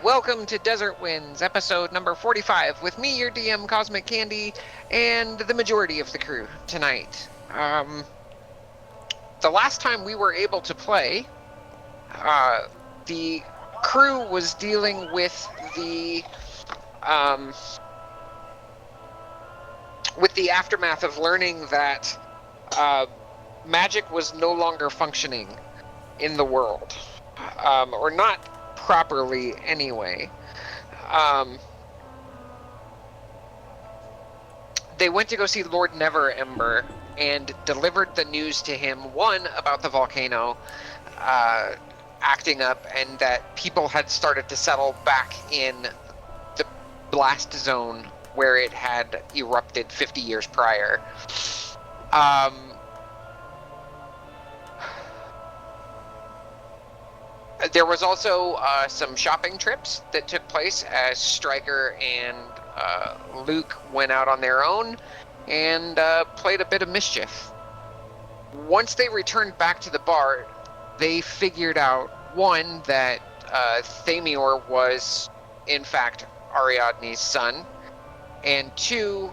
welcome to Desert Winds, episode number 45, with me, your DM CosmicCandi, and the majority of the crew tonight. The last time we were able to play, the crew was dealing with the aftermath of learning that magic was no longer functioning in the world, or not properly anyway. They went to go see Lord Neverember and delivered the news to him, one, about the volcano acting up, and that people had started to settle back in the blast zone where it had erupted 50 years prior. There was also some shopping trips that took place as Stryker and Luke went out on their own and played a bit of mischief. Once they returned back to the bar, they figured out, one, that Thamior was, in fact, Ariadne's son, and two,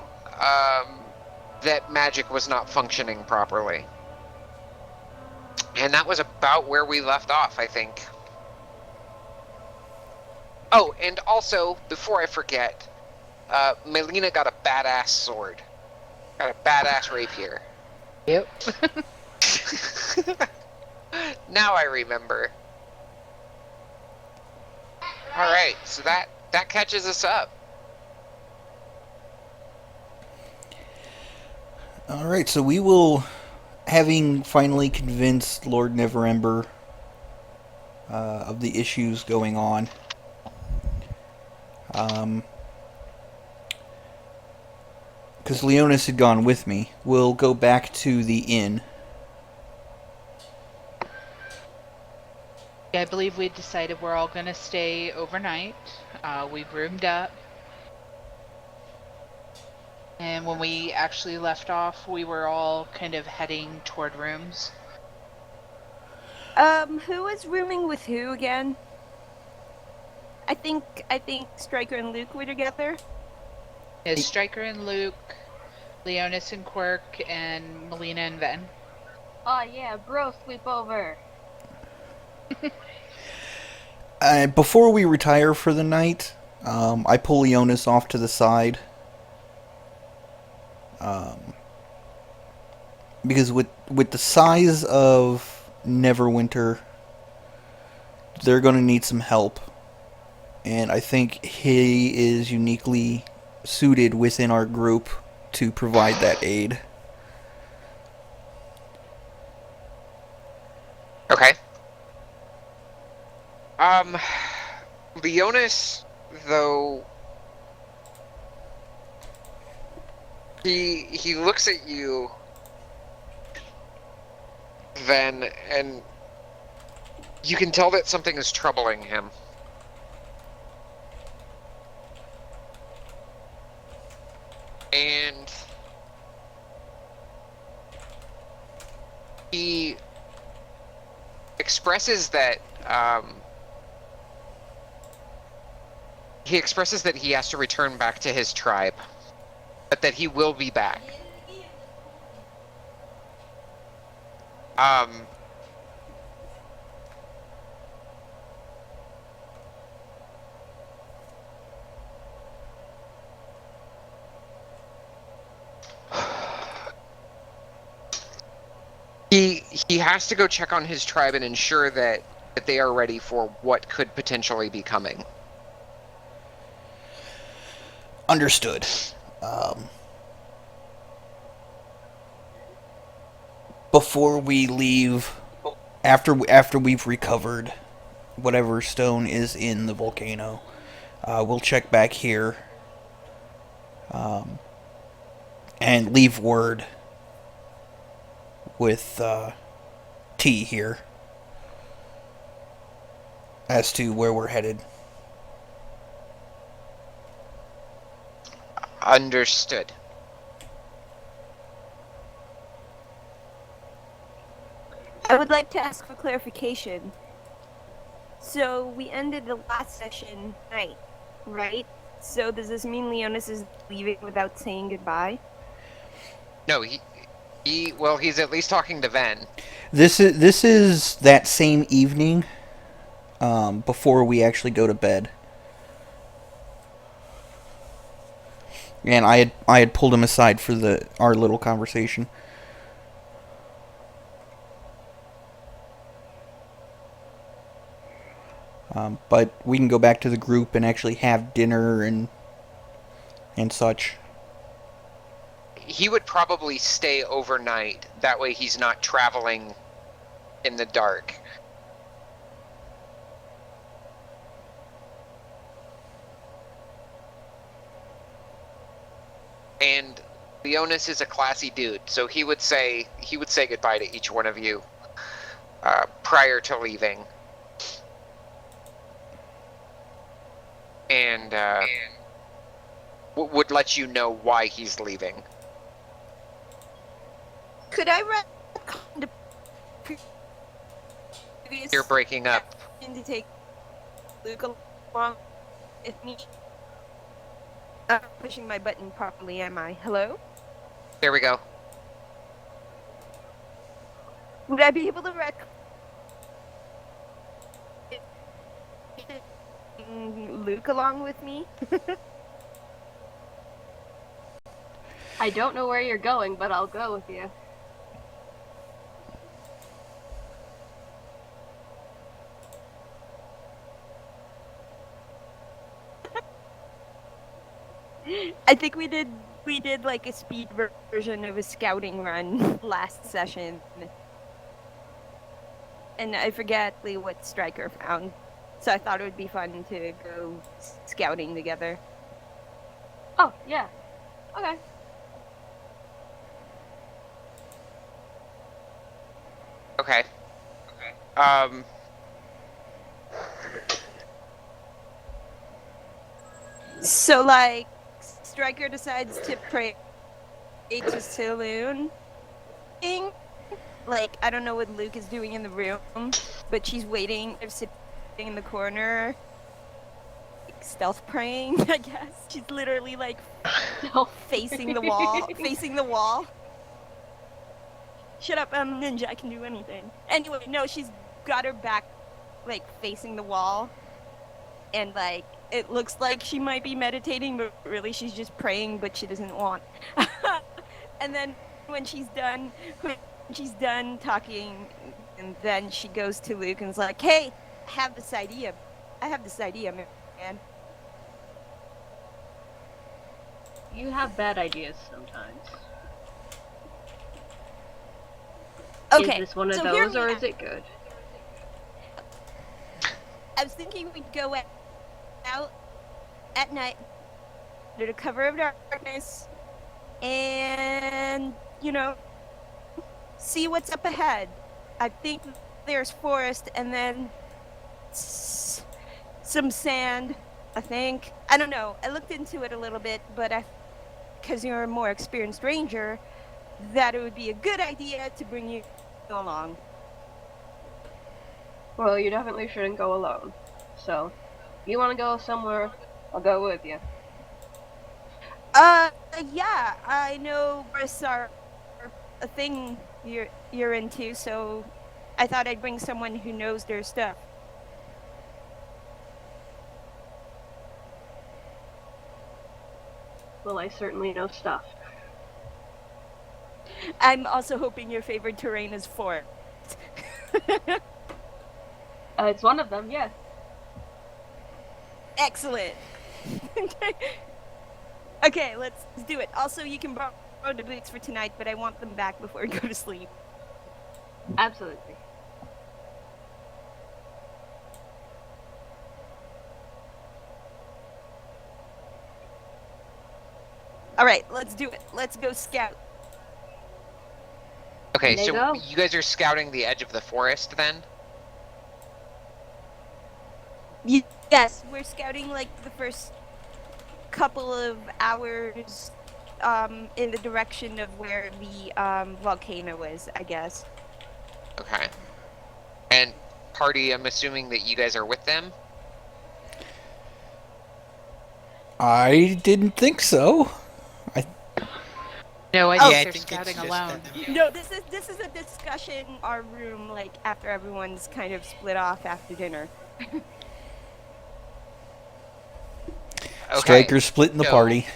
that magic was not functioning properly. And that was about where we left off, I think. Oh, and also, before I forget, Melina got a badass sword. Got a badass rapier. Yep. Now I remember. Alright, so that catches us up. Alright, so we will, having finally convinced Lord Neverember of the issues going on, because Leonis had gone with me, we'll go back to the inn. I believe we decided we're all going to stay overnight. We've roomed up. And when we actually left off, we were all kind of heading toward rooms. Who was rooming with who again? I think Stryker and Luke were together. It's Stryker and Luke, Leonis and Quirk, and Melina and Ven. Oh yeah, bro sleepover. Before we retire for the night, I pull Leonis off to the side. Because with the size of Neverwinter, they're going to need some help. And I think he is uniquely suited within our group to provide that aid. Okay. Leonis, though, he looks at you, Ven, and you can tell that something is troubling him. And he expresses that he has to return back to his tribe, but that he will be back. He has to go check on his tribe and ensure that they are ready for what could potentially be coming. Understood. Before we leave, after we've recovered whatever stone is in the volcano, we'll check back here and leave word with T here as to where we're headed. Understood. I would like to ask for clarification. So we ended the last session night, right? So does this mean Leonis is leaving without saying goodbye? No, well, he's at least talking to Ven. This is that same evening, before we actually go to bed. And I had pulled him aside for our little conversation. But we can go back to the group and actually have dinner and such. He would probably stay overnight. That way he's not traveling in the dark. And Leonis is a classy dude, so he would say goodbye to each one of you prior to leaving. And would let you know why he's leaving. Could I retcon the previous You're breaking up. to take Luke along with me? I'm pushing my button properly, am I? Hello? There we go. Would I be able to retcon Luke along with me? I don't know where you're going, but I'll go with you. I think we did like a speed version of a scouting run last session. And I forget what Stryker found. So I thought it would be fun to go scouting together. Oh, yeah. Okay. Okay. So like Stryker decides to pray to Saloon. Like I don't know what Luke is doing in the room, but she's waiting, sitting in the corner, like, stealth praying. I guess she's literally like facing the wall, facing the wall. Shut up, ninja! I can do anything. Anyway, no, she's got her back, like facing the wall, and like it looks like she might be meditating, but really she's just praying, but she doesn't want. And then when she's done talking, and then she goes to Luke and is like, "Hey, I have this idea, man." You have bad ideas sometimes. Okay, Is this one of so hear those, me or out. is it good? I was thinking we'd go out at night under the cover of darkness and, see what's up ahead. I think there's forest and then some sand, I think. I don't know. I looked into it a little bit, but because you're a more experienced ranger, that it would be a good idea to bring you along. Well, you definitely shouldn't go alone. So, if you want to go somewhere, I'll go with you. Yeah, I know forests are a thing you're into, so I thought I'd bring someone who knows their stuff. Well, I certainly know stuff. I'm also hoping your favorite terrain is forest. It's one of them, yes. Excellent. Okay, let's do it. Also, you can borrow the boots for tonight, but I want them back before we go to sleep. Absolutely. All right, let's do it. Let's go scout. Okay, There you so go. you guys are scouting the edge of the forest then? Yes, we're scouting like the first couple of hours in the direction of where the volcano is, I guess. Okay. And party, I'm assuming that you guys are with them. I didn't think so. No, I Oh. think Yeah, I they're think scouting it's just alone. them. No, this is a discussion in our room, like after everyone's kind of split off after dinner. Okay. Striker's splitting the So- party.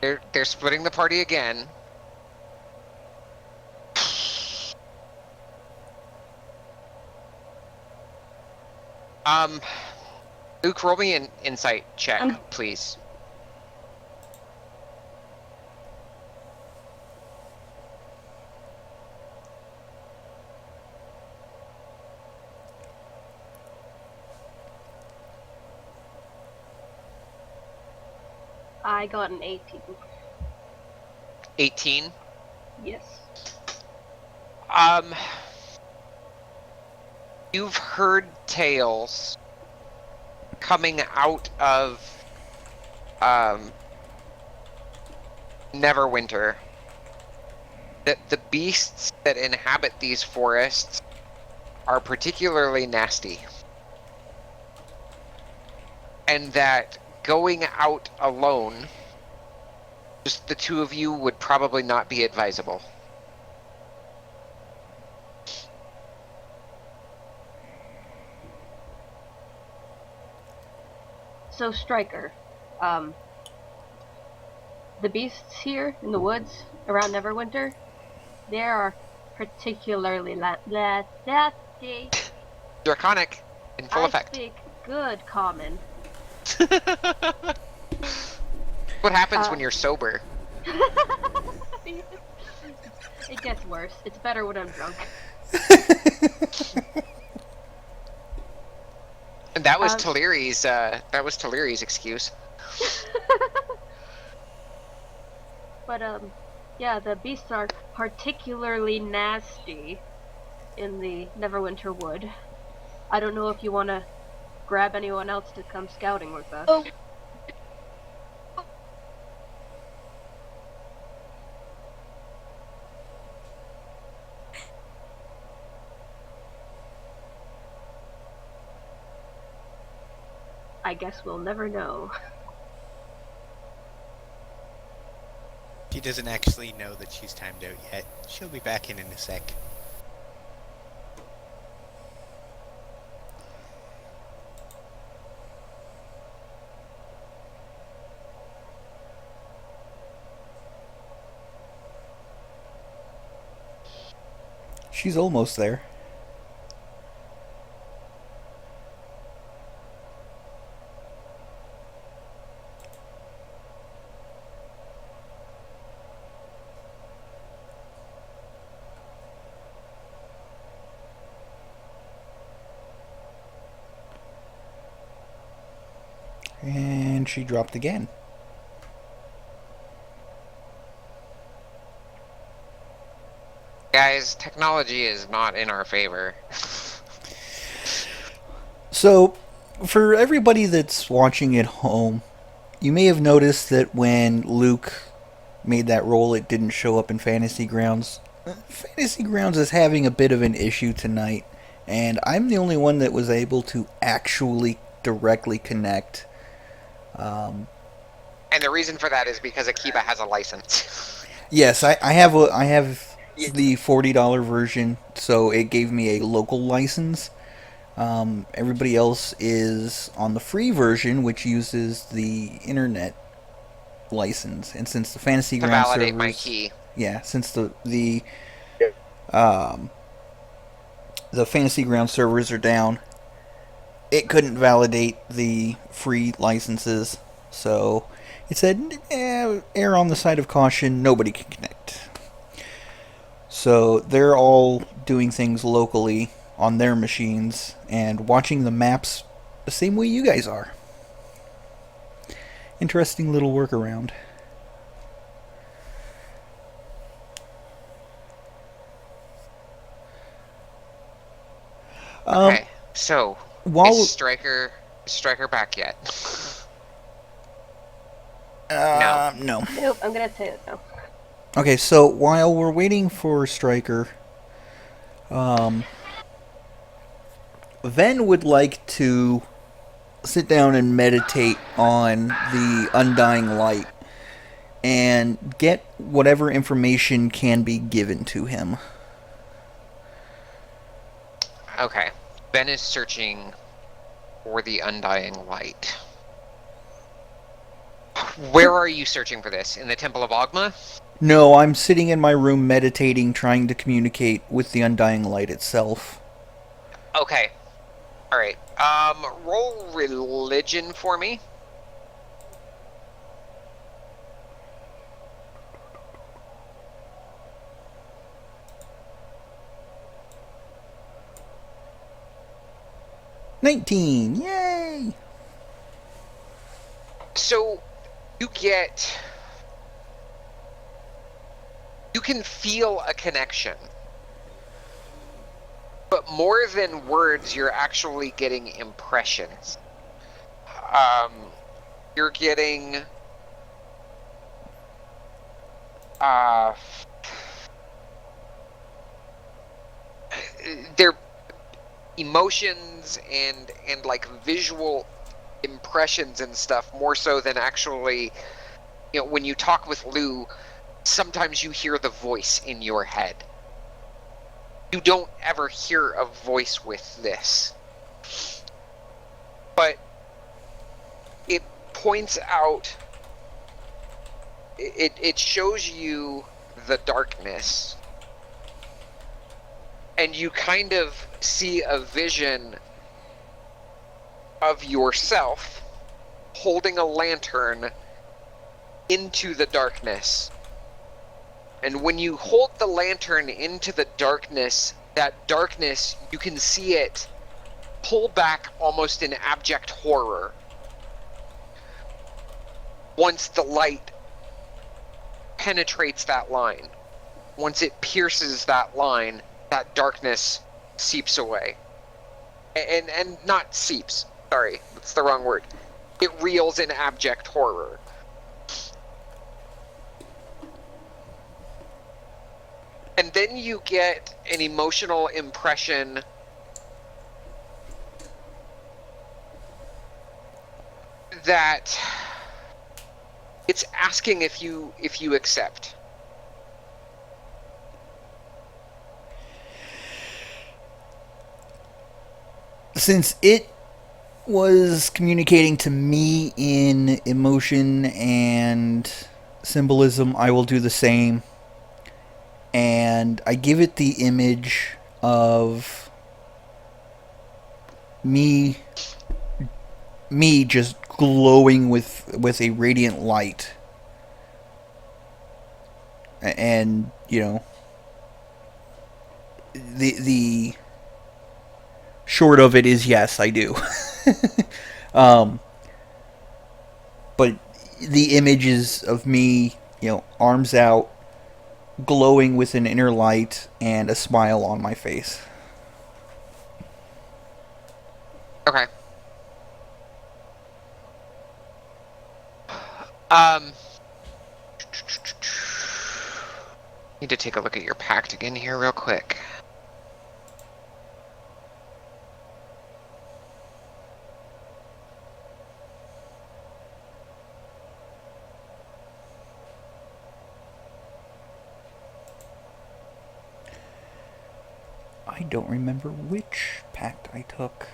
They're splitting the party again. Luke, roll me an insight check, please. I got an 18. 18. Yes. You've heard tales coming out of Neverwinter that the beasts that inhabit these forests are particularly nasty, and that going out alone, just the two of you, would probably not be advisable. So, Striker, the beasts here in the woods around Neverwinter, they are particularly nasty. Draconic in full I effect. speak good common. What happens when you're sober? It gets worse. It's better when I'm drunk. And that was Taliri's excuse. But yeah, the beasts are particularly nasty in the Neverwinter Wood. I don't know if you want to grab anyone else to come scouting with us. Oh. I guess we'll never know. She doesn't actually know that she's timed out yet. She'll be back in a sec. She's almost there. And she dropped again. Guys, technology is not in our favor. So, for everybody that's watching at home, you may have noticed that when Luke made that roll, it didn't show up in Fantasy Grounds. Fantasy Grounds is having a bit of an issue tonight, and I'm the only one that was able to actually directly connect. And the reason for that is because Akiba has a license. Yes, I have the $40 version, so it gave me a local license. Everybody else is on the free version, which uses the internet license. And since the Fantasy To Grounds validate servers, my key. yeah, since the Fantasy Grounds servers are down, it couldn't validate the free licenses. So it said, err on the side of caution, nobody can connect. So they're all doing things locally on their machines and watching the maps the same way you guys are. Interesting little workaround. Okay, so While is Striker back yet? no. Nope, I'm gonna say it now. Okay, so while we're waiting for Striker, Ven would like to sit down and meditate on the undying light and get whatever information can be given to him. Okay. Ben is searching for the undying light. Where are you searching for this? In the Temple of Ogma? No, I'm sitting in my room meditating, trying to communicate with the undying light itself. Okay. Alright. Roll religion for me. $19! Yay! So, you can feel a connection. But more than words, you're actually getting impressions. You're getting... they're emotions and like visual impressions and stuff, more so than actually, when you talk with Lou, sometimes you hear the voice in your head. You don't ever hear a voice with this. But it points out, it shows you the darkness. And you kind of see a vision of yourself holding a lantern into the darkness. And when you hold the lantern into the darkness, that darkness, you can see it pull back almost in abject horror. Once the light penetrates that line, once it pierces that line, that darkness seeps away. And not seeps, sorry, that's the wrong word. It reels in abject horror. And then you get an emotional impression that it's asking if you accept. Since it was communicating to me in emotion and symbolism, I will do the same. And I give it the image of me just glowing with a radiant light. And, the short of it is yes, I do. But the images of me, arms out, glowing with an inner light and a smile on my face. Okay. Need to take a look at your pact again here real quick. I don't remember which pact I took.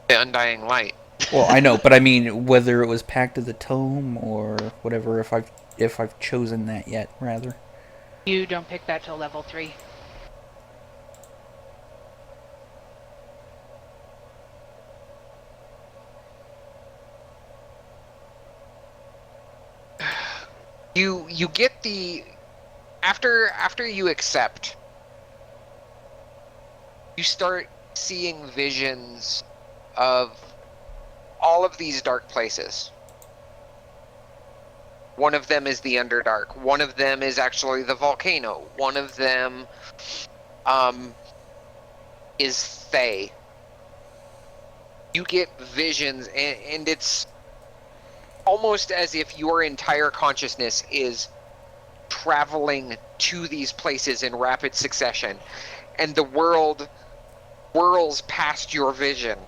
The Undying Light. Well, I know, but I mean whether it was Pact of the Tome or whatever, if I've chosen that yet, rather. You don't pick that till level 3. You get the after you accept, you start seeing visions of all of these dark places. One of them is the Underdark. One of them is actually the volcano. One of them is Thay. You get visions, and it's almost as if your entire consciousness is traveling to these places in rapid succession. And the world whirls past your vision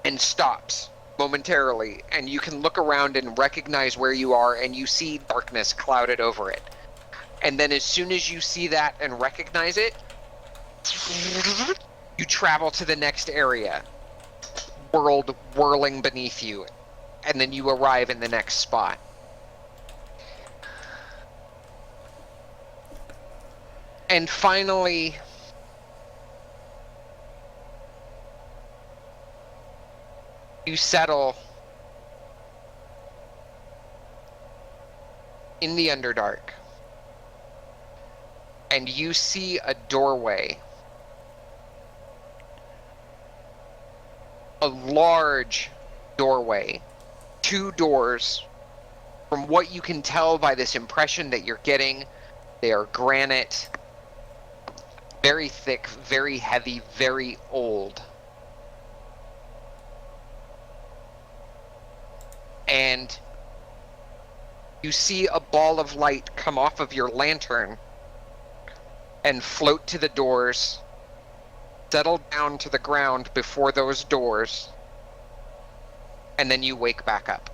and stops momentarily, and you can look around and recognize where you are, and you see darkness clouded over it. And then as soon as you see that and recognize it, you travel to the next area, world whirling beneath you, and then you arrive in the next spot. And finally, you settle in the Underdark, and you see a doorway. A large doorway. 2 doors. From what you can tell by this impression that you're getting, they are granite. Very thick, very heavy, very old. And you see a ball of light come off of your lantern and float to the doors, settle down to the ground before those doors, and then you wake back up.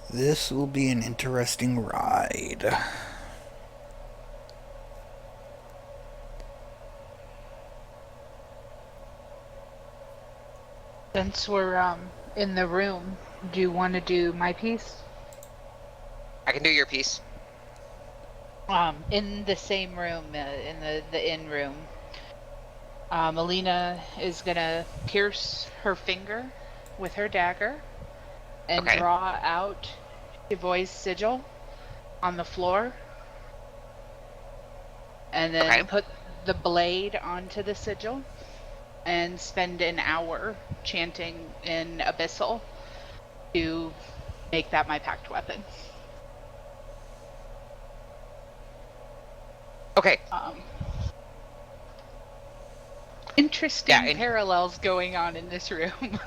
This will be an interesting ride. Since we're in the room, do you want to do my piece? I can do your piece. In the same room, in the inn room, Melina is gonna pierce her finger with her dagger and Okay. draw out Shivoy's sigil on the floor, and then Okay. put the blade onto the sigil and spend an hour chanting in Abyssal to make that my pact weapon. Okay. Interesting Yeah, and- parallels going on in this room.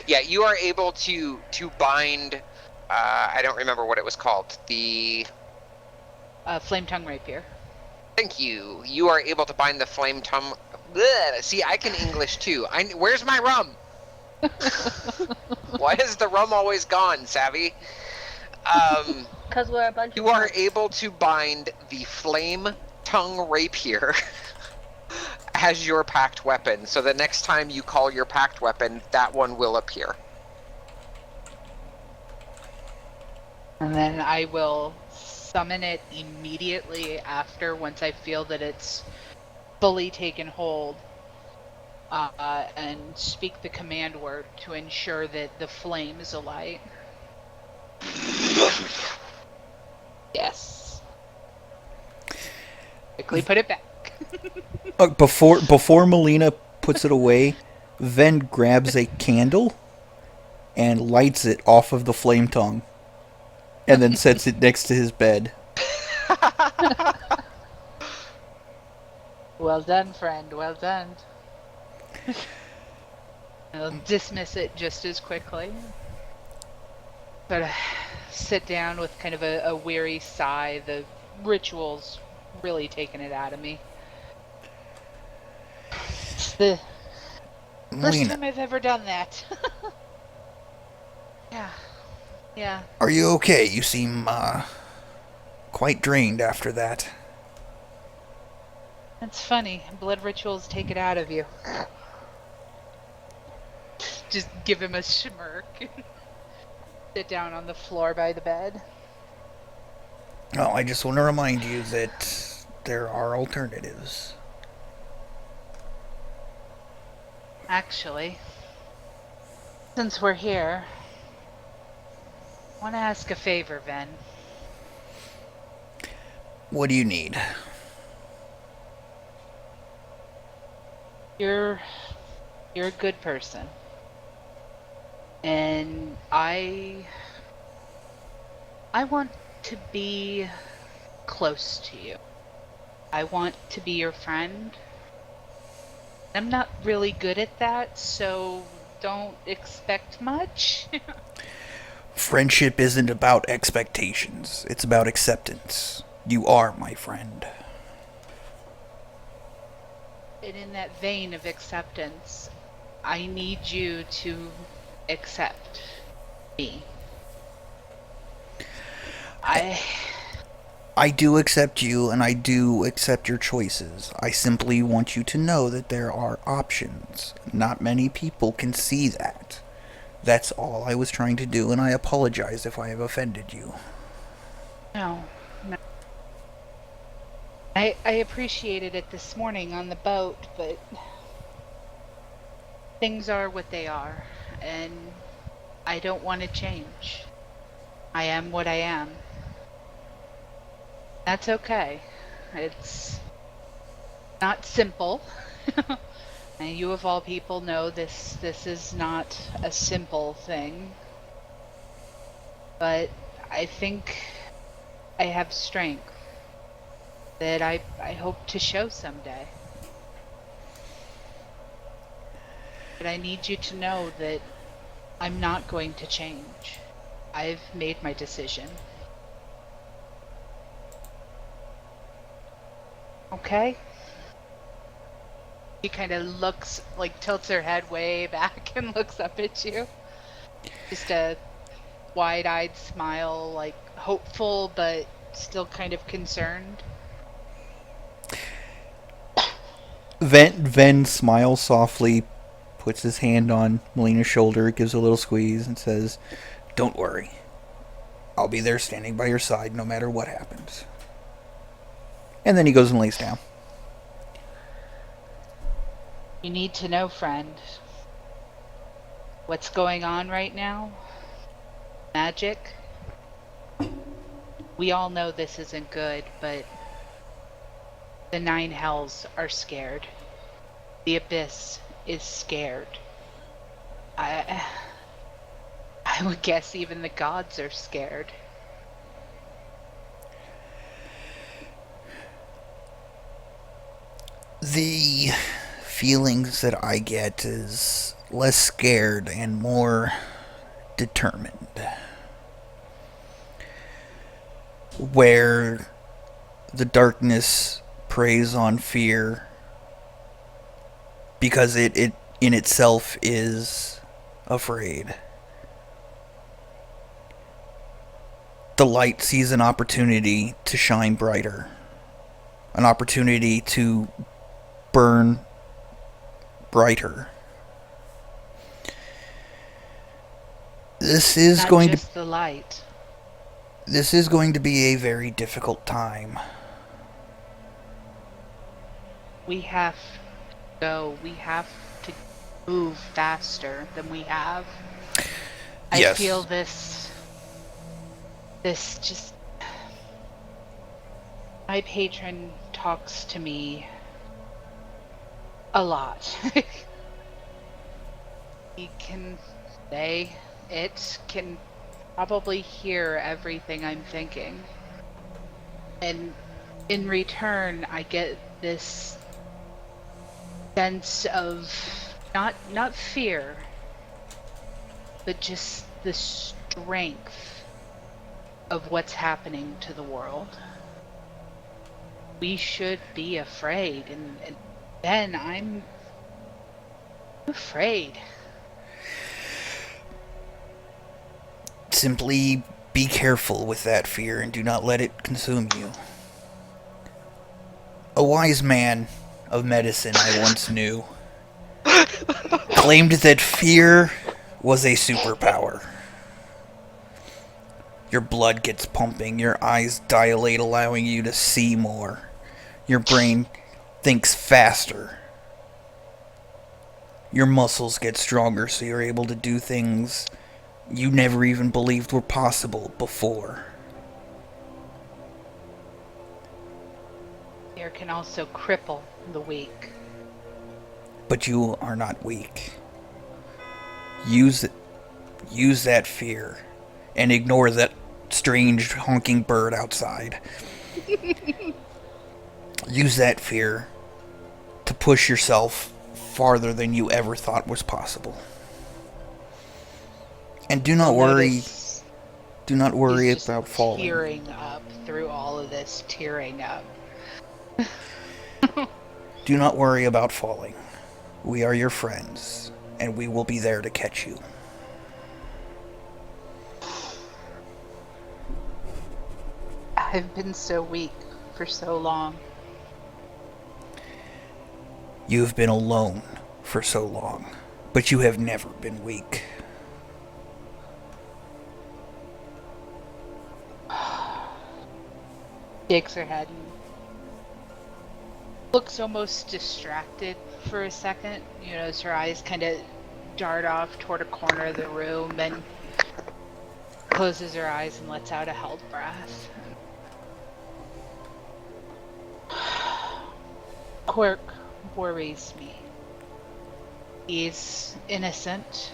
Yeah, you are able to bind, I don't remember what it was called. Flame tongue rapier. Thank you. You are able to bind the flame tongue. Bleh. See, I can English too. Where's my rum? Why is the rum always gone, Savvy? Because we're a bunch You of are punks. able to bind the flame tongue rapier as your pact weapon. So the next time you call your pact weapon, that one will appear. And then I will summon it immediately after, once I feel that it's fully taken hold, and speak the command word to ensure that the flame is alight. Yes. Quickly put it back. Before Melina puts it away, Ven grabs a candle and lights it off of the flame tongue, and then sets it next to his bed. Well done, friend. Well done. I'll dismiss it just as quickly. But sit down with kind of a weary sigh. The ritual's really taken it out of me. It's the first Melina, time I've ever done that. Yeah. are you okay? You seem quite drained after that. That's funny. Blood rituals take it out of you. Just give him a smirk. Sit down on the floor by the bed. Well, I just want to remind you that there are alternatives. Actually, since we're here, I want to ask a favor, Ven. What do you need? You're a good person. And I want to be close to you. I want to be your friend. I'm not really good at that, so don't expect much. Friendship isn't about expectations. It's about acceptance. You are my friend. And in that vein of acceptance, I need you to accept me. I do accept you, and I do accept your choices. I simply want you to know that there are options. Not many people can see that. That's all I was trying to do, and I apologize if I have offended you. No. I appreciated it this morning on the boat, but things are what they are, and I don't want to change. I am what I am. That's okay. It's not simple. And you of all people know this is not a simple thing. But I think I have strength that I hope to show someday. But I need you to know that I'm not going to change. I've made my decision. Okay? She kind of looks, like tilts her head way back and looks up at you. Just a wide-eyed smile, like hopeful but still kind of concerned. Ven smiles softly, puts his hand on Melina's shoulder, gives a little squeeze, and says, "Don't worry. I'll be there standing by your side no matter what happens." And then he goes and lays down. You need to know, friend, what's going on right now? Magic? We all know this isn't good, but the Nine Hells are scared. The Abyss is scared. I would guess even the gods are scared. The feelings that I get is less scared and more determined. Where the darkness preys on fear because it in itself is afraid. The light sees an opportunity to shine brighter. An opportunity to burn brighter. This is Not going just to the light. This is going to be a very difficult time. We have to go. We have to move faster than we have. I Yes. feel this just... My patron talks to me a lot. He can say it, can probably hear everything I'm thinking. And in return, I get this sense of not fear, but just the strength of what's happening to the world. We should be afraid, and then I'm afraid. Simply be careful with that fear and do not let it consume you. A wise man of medicine I once knew claimed that fear was a superpower. Your blood gets pumping, your eyes dilate, allowing you to see more. Your brain thinks faster. Your muscles get stronger so you're able to do things you never even believed were possible before. Fear can also cripple the weak. But you are not weak. Use that fear and ignore that strange honking bird outside. Use that fear to push yourself farther than you ever thought was possible. And do not worry. Do not worry He's just about falling. tearing up through all of this, tearing up. Do not worry about falling. We are your friends, and we will be there to catch you. I've been so weak for so long. You have been alone for so long, but you have never been weak. Shakes her head and looks almost distracted for a second. You know, as her eyes kind of dart off toward a corner of the room and closes her eyes and lets out a held breath. Quirk worries me. He's innocent.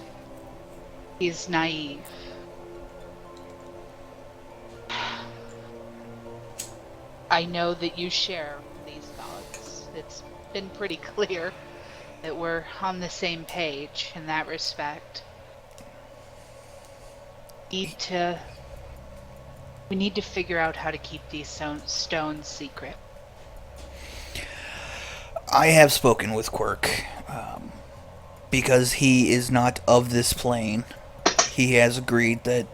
He's naive. I know that you share these thoughts. It's been pretty clear that we're on the same page in that respect. We need to figure out how to keep these stones secret. I have spoken with Quirk. Because he is not of this plane, he has agreed that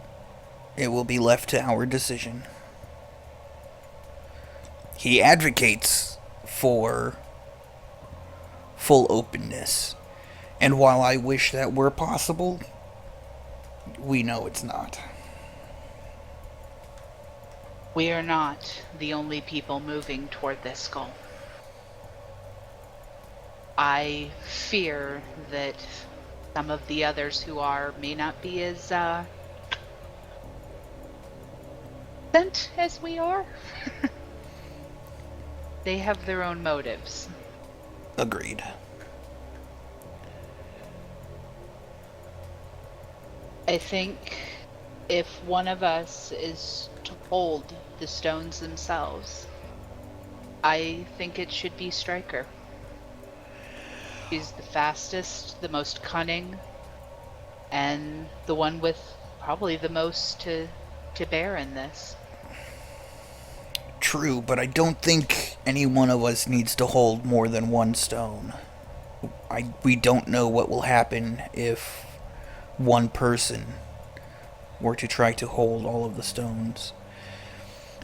it will be left to our decision. He advocates for full openness. And while I wish that were possible, we know it's not. We are not the only people moving toward this goal. I fear that some of the others who are may not be as sent as we are. They have their own motives. Agreed. I think if one of us is to hold the stones themselves, I think it should be Stryker. She's the fastest, the most cunning, and the one with probably the most to bear in this. True, but I don't think any one of us needs to hold more than one stone. We don't know what will happen if one person were to try to hold all of the stones.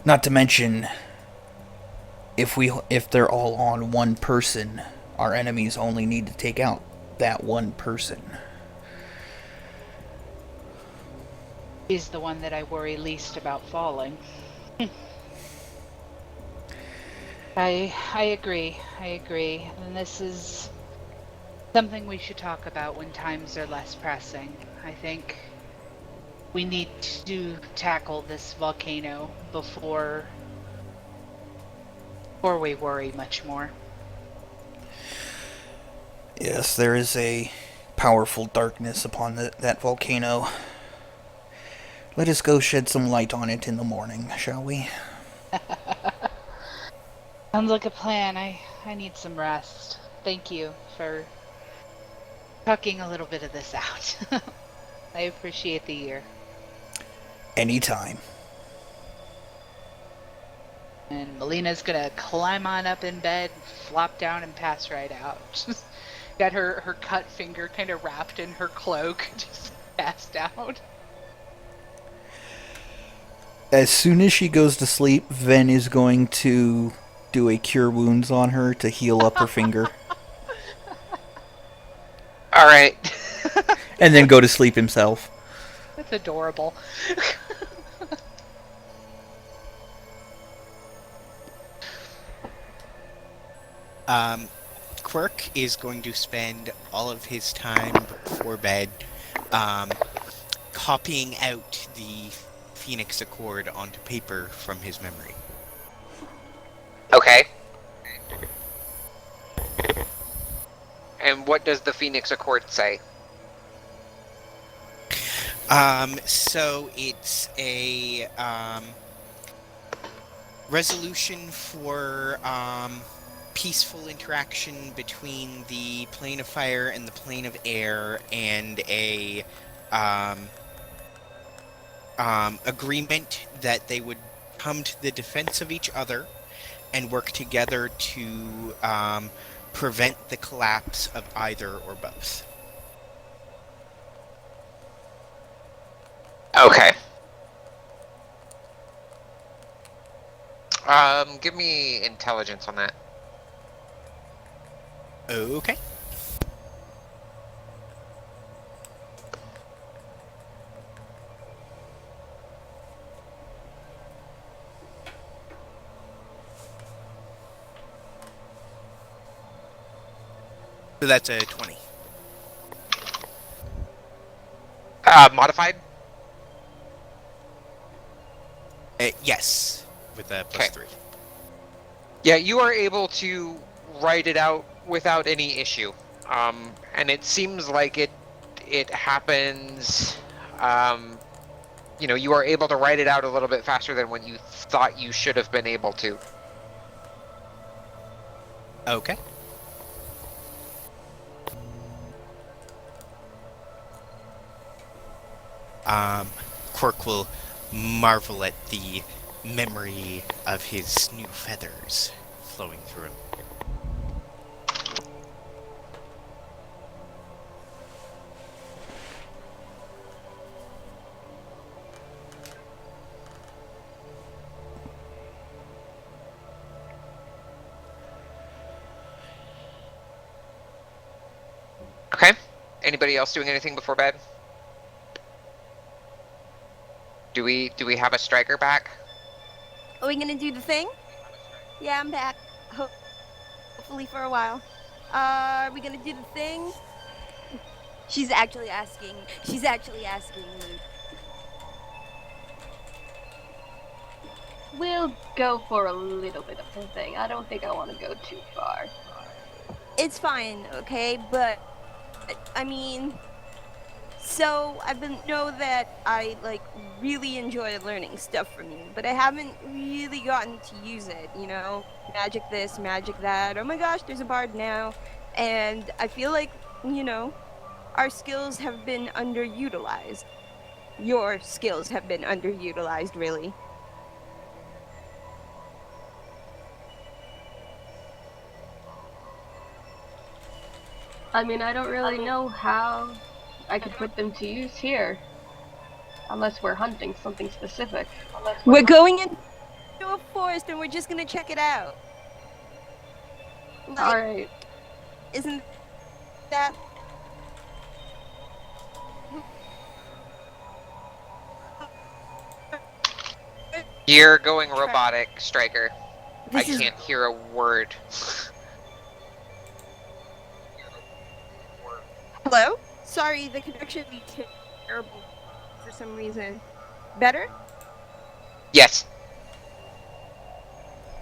Not to mention, if they're all on one person, our enemies only need to take out that one person. She's the one that I worry least about falling. I agree. And this is something we should talk about when times are less pressing. I think we need to tackle this volcano before we worry much more. Yes, there is a powerful darkness upon that volcano. Let us go shed some light on it in the morning, shall we? Sounds like a plan. I need some rest. Thank you for tucking a little bit of this out. I appreciate the year. Anytime. And Melina's gonna climb on up in bed, flop down, and pass right out. Just got her cut finger kind of wrapped in her cloak, just passed out. As soon as she goes to sleep, Ven is going to do a cure wounds on her to heal up her finger. All right. And then go to sleep himself. That's adorable. Quirk is going to spend all of his time before bed copying out the Phoenix Accord onto paper from his memory. Okay. And what does the Phoenix Accord say? So it's a resolution for peaceful interaction between the plane of fire and the plane of air, and a agreement that they would come to the defense of each other and work together to prevent the collapse of either or both. Okay. Give me intelligence on that. Okay. So that's a 20. Modified? Yes, with a plus 3. Yeah, you are able to write it out without any issue. And it seems like it happens, you are able to write it out a little bit faster than when you thought you should have been able to. Okay. Quirk will marvel at the memory of his new feathers flowing through him. Okay. Anybody else doing anything before bed? Do we have a striker back? Are we gonna do the thing? Yeah, I'm back. Hopefully for a while. Are we gonna do the thing? She's actually asking Luke. We'll go for a little bit of the thing. I don't think I want to go too far. It's fine, okay? But, I mean... So, know that I, really enjoy learning stuff from you, but I haven't really gotten to use it, Magic this, magic that. Oh my gosh, there's a bard now. And I feel like, our skills have been underutilized. Your skills have been underutilized, really. I mean, I don't really know how I could put them to use here. Unless we're hunting something specific. We're going into a forest and we're just gonna check it out. Alright. Isn't that... You're going robotic, Striker. I This is- can't hear a word. Hello? Sorry, the connection is terrible for some reason. Better? Yes.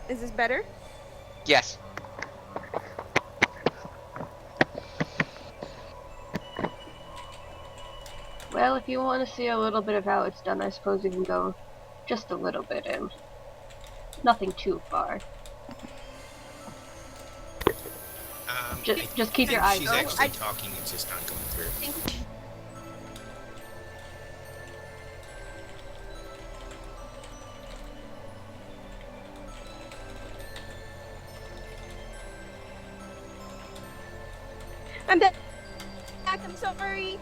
Is this better? Yes. Well, if you want to see a little bit of how it's done, I suppose you can go just a little bit in. Nothing too far. Just keep your eyes She's open. actually talking, it's just not going through. I'm back. I'm sorry.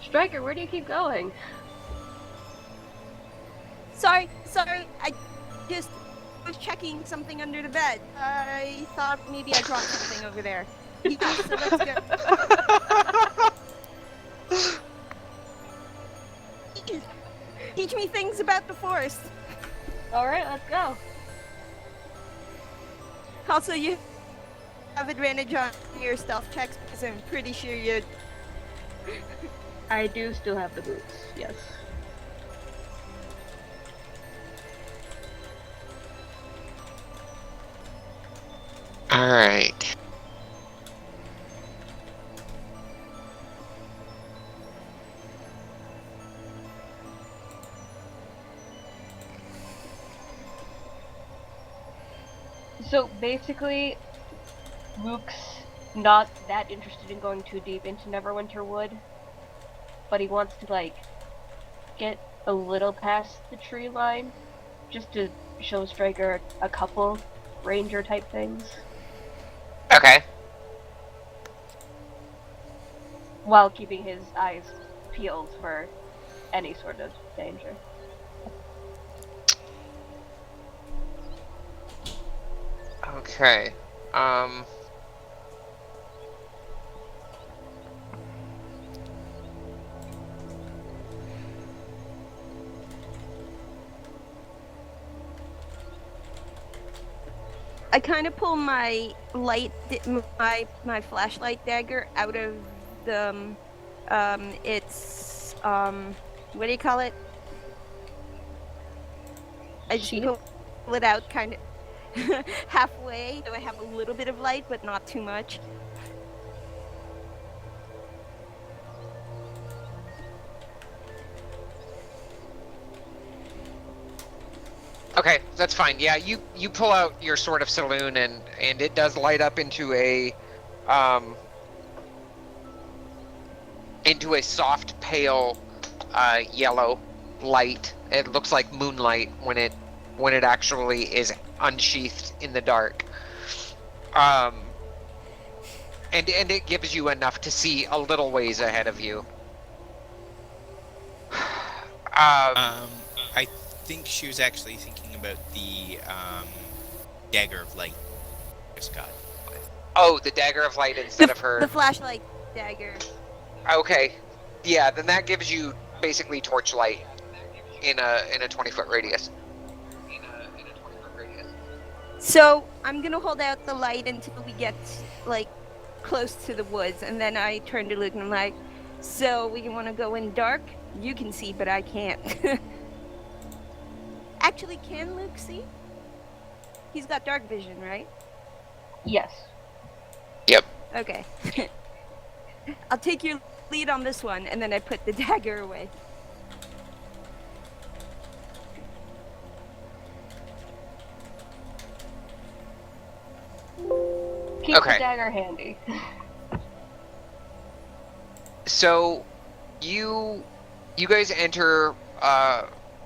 Striker, where do you keep going? Sorry. I just was checking something under the bed. I thought maybe I dropped something over there. Yeah, so let's go. Teach me things about the forest. Alright, let's go. Also, you have advantage on your stealth checks because I'm pretty sure you... I do still have the boots, yes. Alright. So basically, Luke's not that interested in going too deep into Neverwinter Wood. but he wants to, like, get a little past the tree line, just to show Striker a couple ranger-type things, Okay. while keeping his eyes peeled for any sort of danger. Okay. I kind of pull my my flashlight dagger out of the it's what do you call it? I just Sheath? pull it out kind of halfway, so I have a little bit of light, but not too much. Okay, that's fine. Yeah, you pull out your Sword of Saloon, and it does light up into a soft, pale, yellow light. It looks like moonlight when it actually is unsheathed in the dark. And it gives you enough to see a little ways ahead of you. I think she was actually thinking about the dagger of light. God. Oh, the dagger of light instead of her. The flashlight dagger. Okay, yeah, then that gives you basically torchlight in a 20-foot radius. So I'm gonna hold out the light until we get like close to the woods, and then I turn to Luke and I'm like, "So we want to go in dark? You can see, but I can't." Actually, can Luke see? He's got dark vision, right? Yes. Yep. Okay. I'll take your lead on this one, and then I put the dagger away. Keep Okay. the dagger handy. So, you guys enter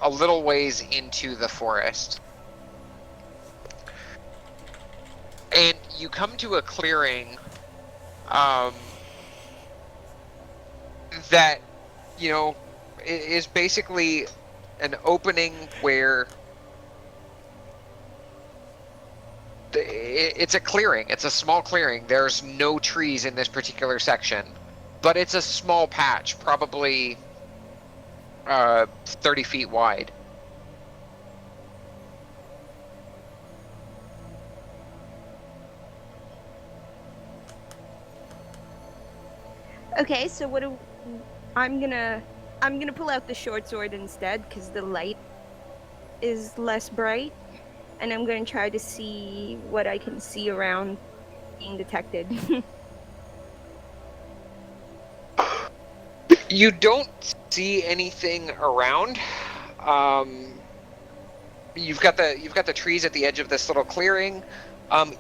a little ways into the forest, and you come to a clearing that is basically an opening where it's a clearing. It's a small clearing. There's no trees in this particular section, but it's a small patch, probably 30 feet wide. Okay, so I'm gonna pull out the short sword instead, because the light is less bright, and I'm going to try to see what I can see around being detected. You don't see anything around. You've got the trees at the edge of this little clearing.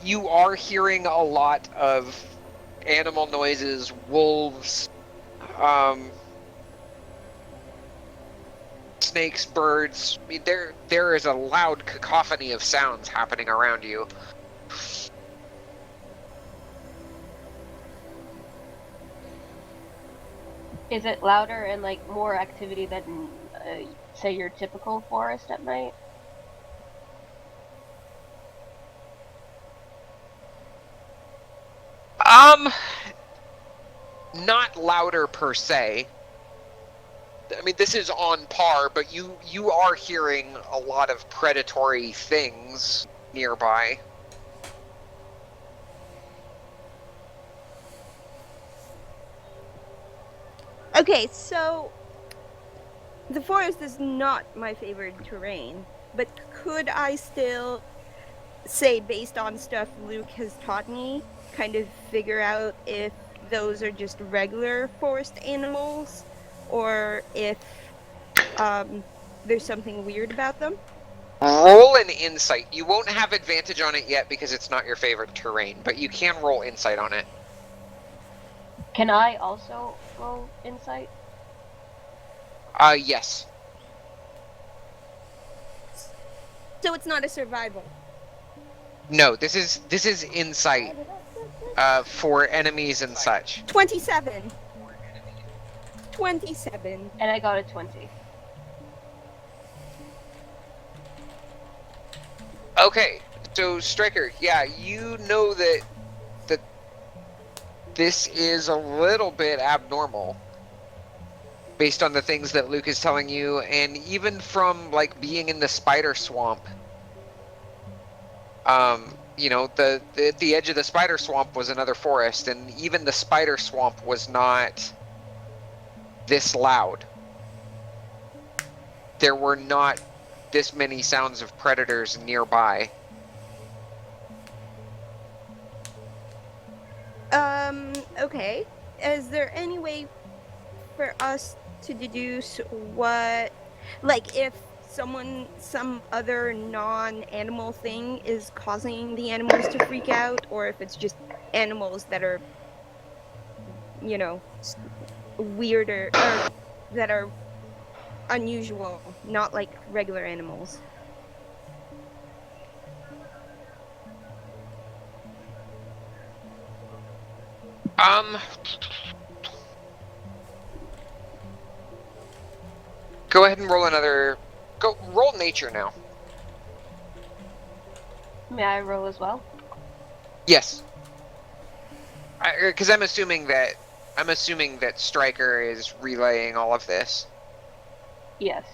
You are hearing a lot of animal noises, wolves, snakes, birds. I mean, there is a loud cacophony of sounds happening around you. Is it louder and, like, more activity than, say, your typical forest at night? Not louder per se. I mean, this is on par, but you are hearing a lot of predatory things nearby. Okay, so the forest is not my favorite terrain, but could I still say, based on stuff Luke has taught me, kind of figure out if those are just regular forest animals or if there's something weird about them? Roll an insight. You won't have advantage on it yet because it's not your favorite terrain, but you can roll insight on it. Can I also roll insight? Yes. So it's not a survival. No, this is insight for enemies and such. 27. 27. And I got a 20. Okay, so Striker, yeah, you know that this is a little bit abnormal based on the things that Luke is telling you, and even from like being in the spider swamp. You know, the edge of the spider swamp was another forest, and even the spider swamp was not this loud. There were not this many sounds of predators nearby. Okay. Is there any way for us to deduce what, like, if some other non-animal thing is causing the animals to freak out, or if it's just animals that are, you know, weirder, or that are unusual, not like regular animals? Go ahead and roll another. Go roll nature now. May I roll as well? Yes. Because I'm assuming that Stryker is relaying all of this. Yes.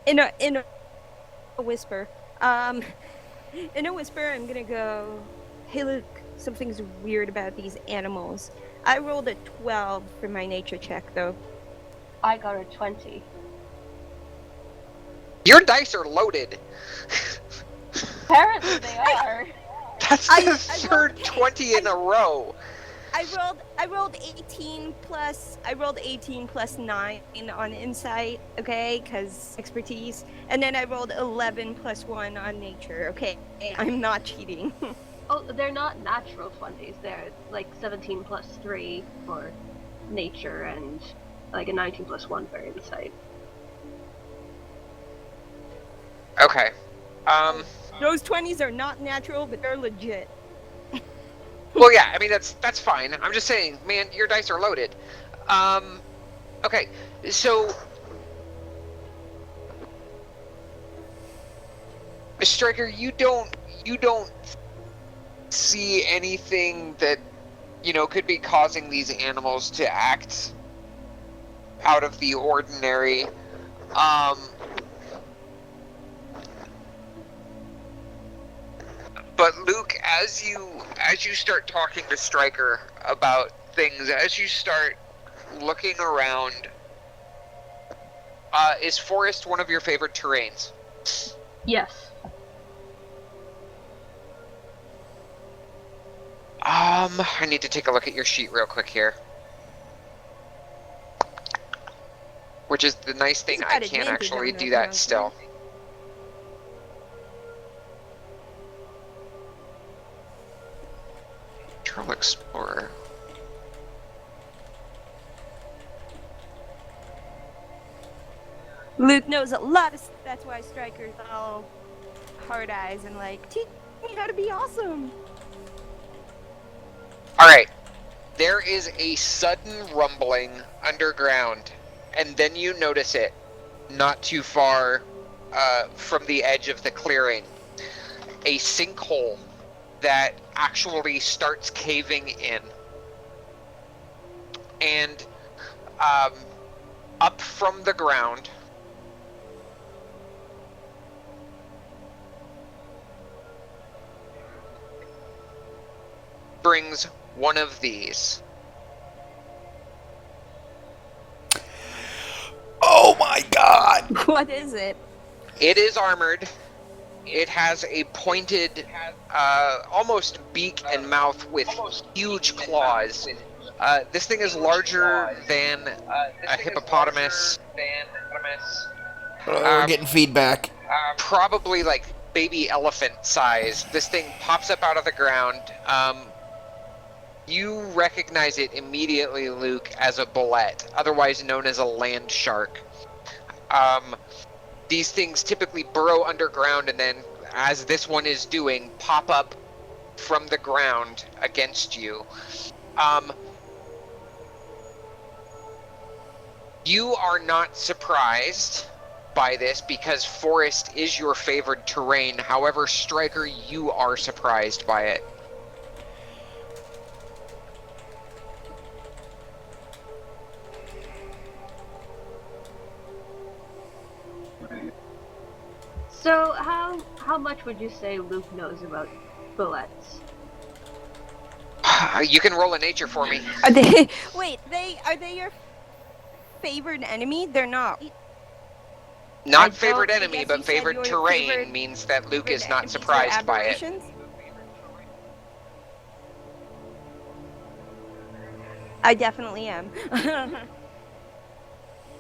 In a whisper. In a whisper, I'm gonna go, hey Luke, something's weird about these animals. I rolled a 12 for my nature check, though. I got a 20. Your dice are loaded. Apparently they are. That's I the rolled- third okay, 20 in a row. I rolled 18 plus 9 on insight, okay, because expertise, and then I rolled 11 plus 1 on nature, okay? I'm not cheating. Oh, they're not natural 20s. They're like 17 plus 3 for nature and like a 19 plus 1 for insight. Okay. Those 20s are not natural, but they're legit. Well, yeah, I mean, that's fine. I'm just saying, man, your dice are loaded. Okay, so Striker, you don't see anything that, you know, could be causing these animals to act out of the ordinary. But Luke, as you start talking to Stryker about things, as you start looking around, is forest one of your favorite terrains? Yes. I need to take a look at your sheet real quick here. Which is the nice thing, He's I got can't advantage actually on do that that round, still. Troll Explorer. Luke knows a lot of that's why Stryker's all hard eyes and like, teach me how to be awesome. Alright. There is a sudden rumbling underground, and then you notice it not too far from the edge of the clearing. A sinkhole that actually starts caving in. And up from the ground, brings one of these. Oh my god! What is it? It is armored. It has a pointed, almost beak and mouth with huge claws. This thing is larger than a hippopotamus. We're getting feedback. Probably like baby elephant size. This thing pops up out of the ground. You recognize it immediately, Luke, as a bullet, otherwise known as a land shark. These things typically burrow underground and then, as this one is doing, pop up from the ground against you. You are not surprised by this because forest is your favored terrain. However, Striker, you are surprised by it. So how much would you say Luke knows about bullets? You can roll a nature for me. Are they? Wait, are they your favored enemy? They're not. Not favored I enemy, guess but you said favored your terrain favorite- means that Luke is favorite not enemies are surprised by it. aberrations? I definitely am.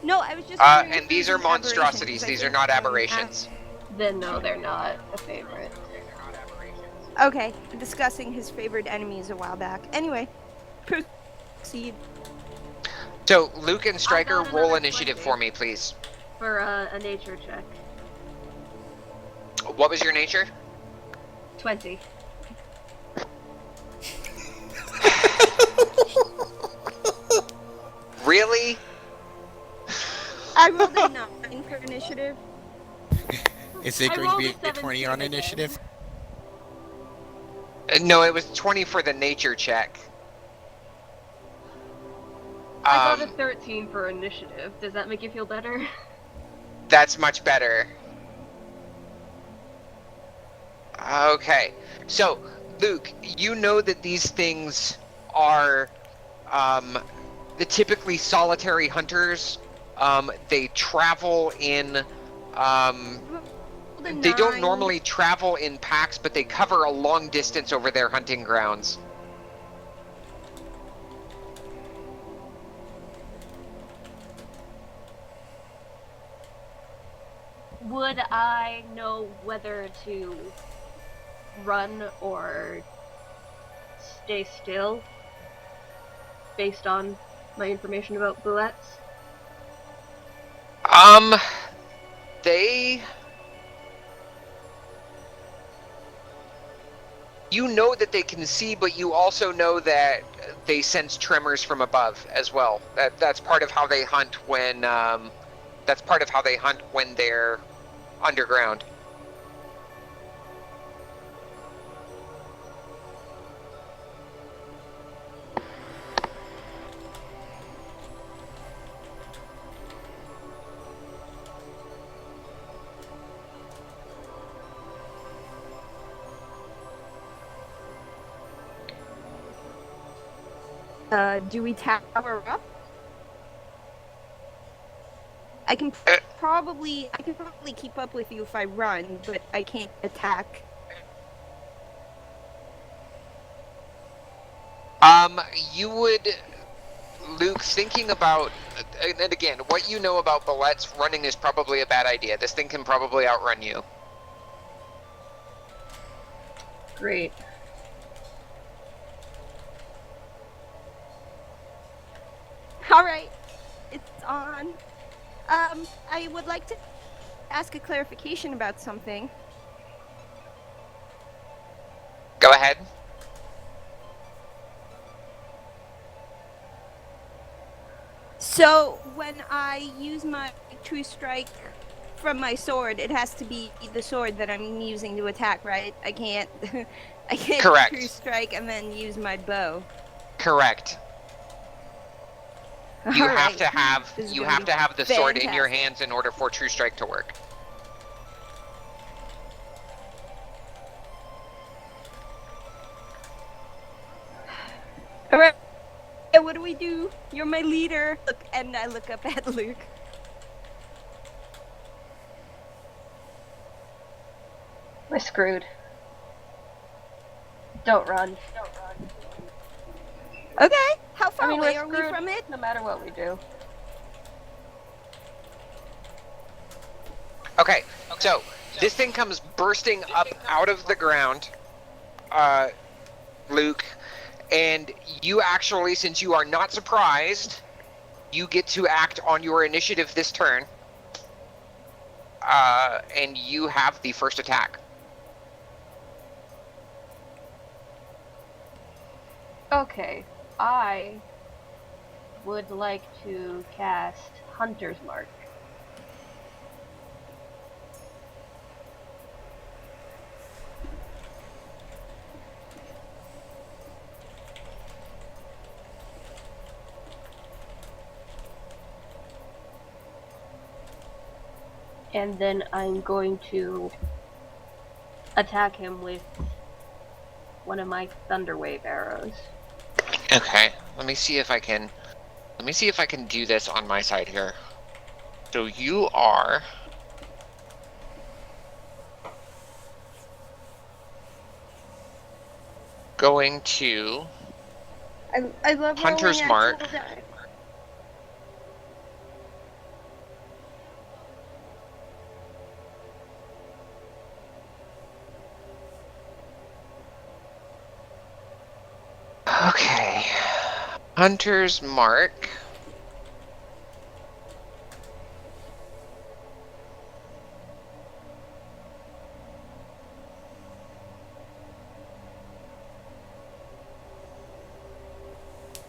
No, I was just wondering if And these it are was an aberration, monstrosities. 'cause I These are think, not aberrations. Then no, they're not a favorite. Okay, discussing his favorite enemies a while back. Anyway, proceed. So, Luke and Striker, got roll another initiative 20. for me, please. For a nature check. What was your nature? 20. Really? I rolled a 9 for initiative. Is it I going to rolled be a a 20 on 17 again. initiative? No, it was 20 for the nature check. I got a 13 for initiative. Does that make you feel better? That's much better. Okay. So, Luke, you know that these things are the typically solitary hunters. They travel in they don't 9. normally travel in packs, but they cover a long distance over their hunting grounds. Would I know whether to run or stay still based on my information about bullets? They... You know that they can see, but you also know that they sense tremors from above as well. That's part of how they hunt when, that's part of how they hunt when they're underground. Do we tower up? I can probably keep up with you if I run, but I can't attack. You would, Luke, thinking about, and again, what you know about bullets, running is probably a bad idea. This thing can probably outrun you. Great. Alright, it's on. I would like to ask a clarification about something. Go ahead. So, when I use my true strike from my sword, it has to be the sword that I'm using to attack, right? I can't Correct. true strike and then use my bow. Correct. You All have right. to have This is you gonna have be to have the sword in your fantastic. hands in order for True Strike to work. All right. What do we do? You're my leader. Look, and I look up at Luke. We're screwed. Don't run. Okay. How far I mean, away we're are we screwed from it? no matter what we do. Okay, so this thing comes bursting up out of the ground, Luke, and you actually, since you are not surprised, you get to act on your initiative this turn. and you have the first attack. Okay, I would like to cast Hunter's Mark. And then I'm going to attack him with one of my Thunderwave arrows. Okay, let me see if I can do this on my side here. So you are going to I love Hunter's rolling Mark. actual die. Okay. Hunter's Mark.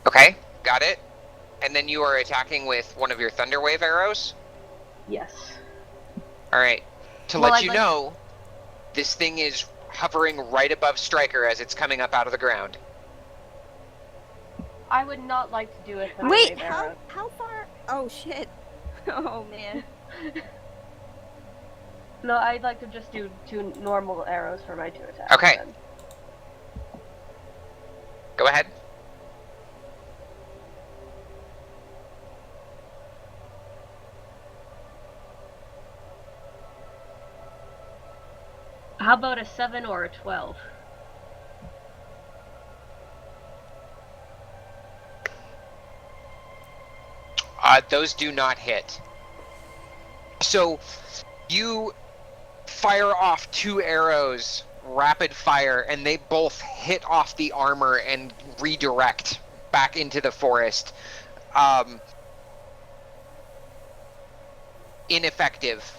Okay, got it. And then you are attacking with one of your Thunderwave arrows? Yes. Alright. To Well, let I'd you like- know, this thing is hovering right above Striker as it's coming up out of the ground. I would not like to do a Thunderwave Wait, arrow. how far? Oh shit! Oh man. No, I'd like to just do 2 normal arrows for my 2 attacks. Okay. Then. Go ahead. How about a 7 or a 12? Those do not hit. So, you fire off 2 arrows, rapid fire, and they both hit off the armor and redirect back into the forest. Ineffective.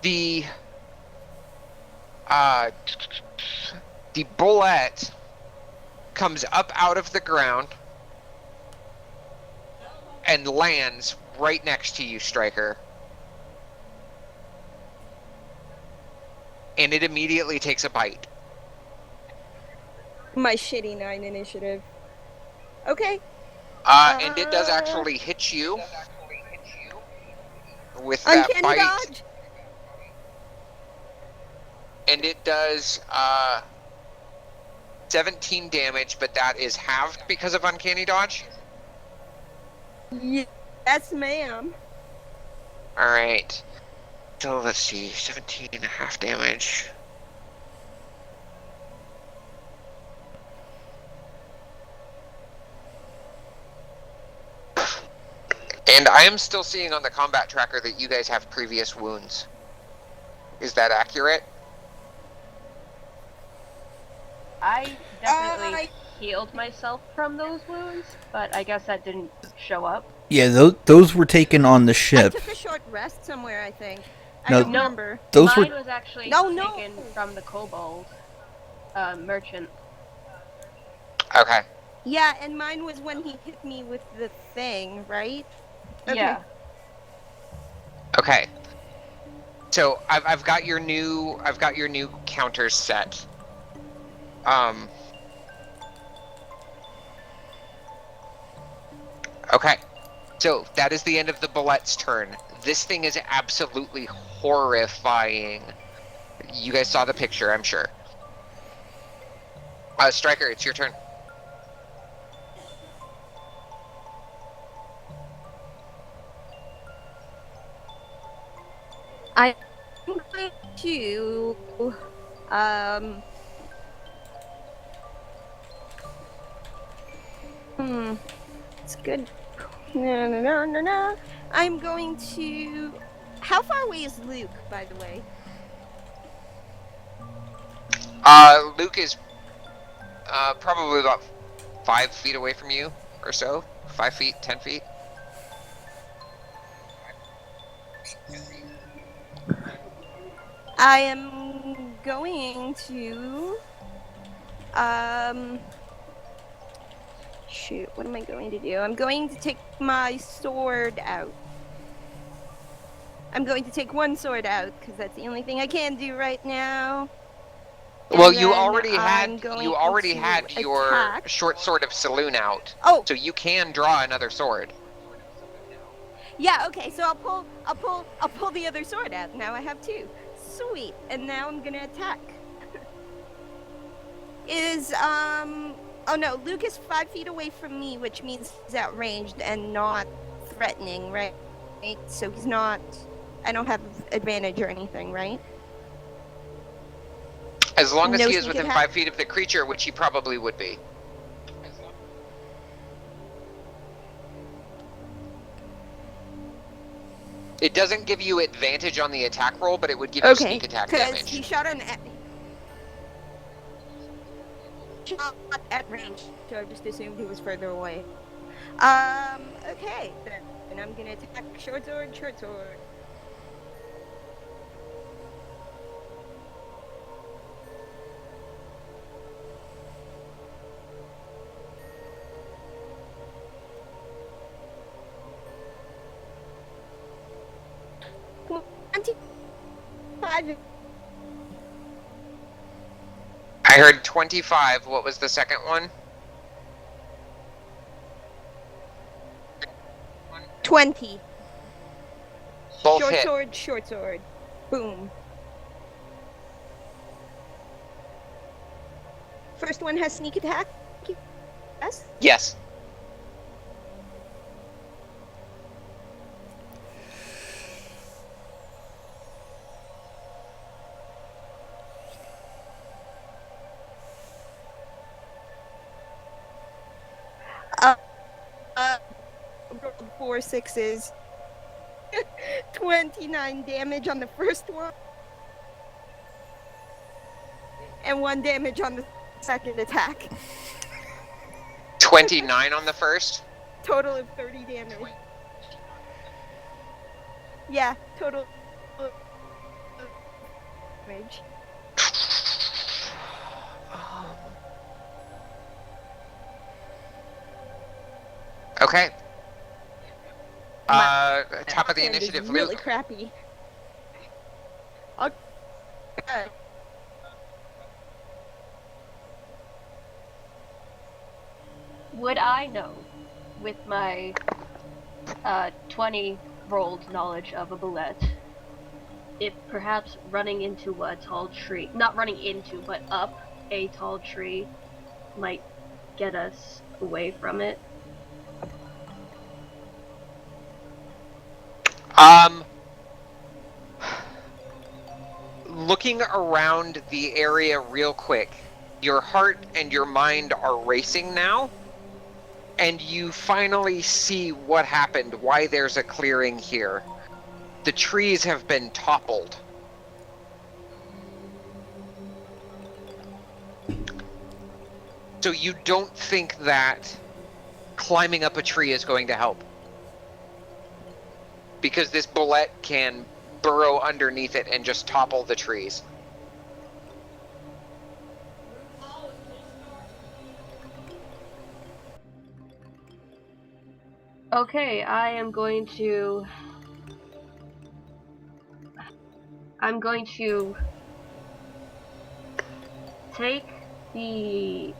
The bullet comes up out of the ground and lands right next to you, Striker. And it immediately takes a bite. My shitty 9 initiative. Okay. And it does actually hit you with that Uncanny bite. dodge. And it does 17 damage, but that is halved because of Uncanny Dodge. Yes, ma'am. Alright. So let's see, 17 and a half damage. And I am still seeing on the combat tracker that you guys have previous wounds. Is that accurate? I definitely healed myself from those wounds, but I guess that didn't show up. Yeah, those were taken on the ship. I took a short rest somewhere, I think. I No, don't remember. Those Mine were was actually No. taken from the kobold merchant. Okay. Yeah, and mine was when he hit me with the thing, right? Okay. Yeah. Okay. So I've got your new counters set. Okay. So that is the end of the Bullet's turn. This thing is absolutely horrifying. You guys saw the picture, I'm sure. Striker, it's your turn. I'm going to it's good. No. I'm going to. How far away is Luke, by the way? Luke is probably about 5 feet away from you or so. 5 feet, 10 feet. I am going to shoot, what am I going to do? I'm going to take my sword out. I'm going to take one sword out because that's the only thing I can do right now. Well, And you then already I'm had going you already to had your attack. short sword of Saloon out, Oh, so you can draw another sword. yeah, okay, so I'll pull the other sword out. Now I have two. Sweet. And now I'm gonna attack. Oh no, Luke is 5 feet away from me, which means he's outranged and not threatening, right? So he's not I don't have advantage or anything, right? As long as No he is sneak within attack? 5 feet of the creature, which he probably would be. It doesn't give you advantage on the attack roll, but it would give you Okay, sneak attack because damage. he shot at range, so I just assumed he was further away. Okay, then I'm gonna attack short sword, short sword. Come on, 25. I heard 25. What was the second one? 20. Both Short hit. sword, short sword. Boom. First one has sneak attack. Yes. Yes. Rolled 4 6s. 29 damage on the first one. And 1 damage on the second attack. 29 on the first? Total of 30 damage. Yeah, total damage. Okay. My Top of the offhand is initiative, really Luke. crappy. Okay. Would I know, with my 20 rolled knowledge of a bullet, if perhaps running into a tall tree, not running into, but up a tall tree, might get us away from it? Looking around the area real quick, your heart and your mind are racing now, and you finally see what happened, why there's a clearing here. The trees have been toppled. So you don't think that climbing up a tree is going to help. Because this bullet can burrow underneath it and just topple the trees. Okay, I'm going to take the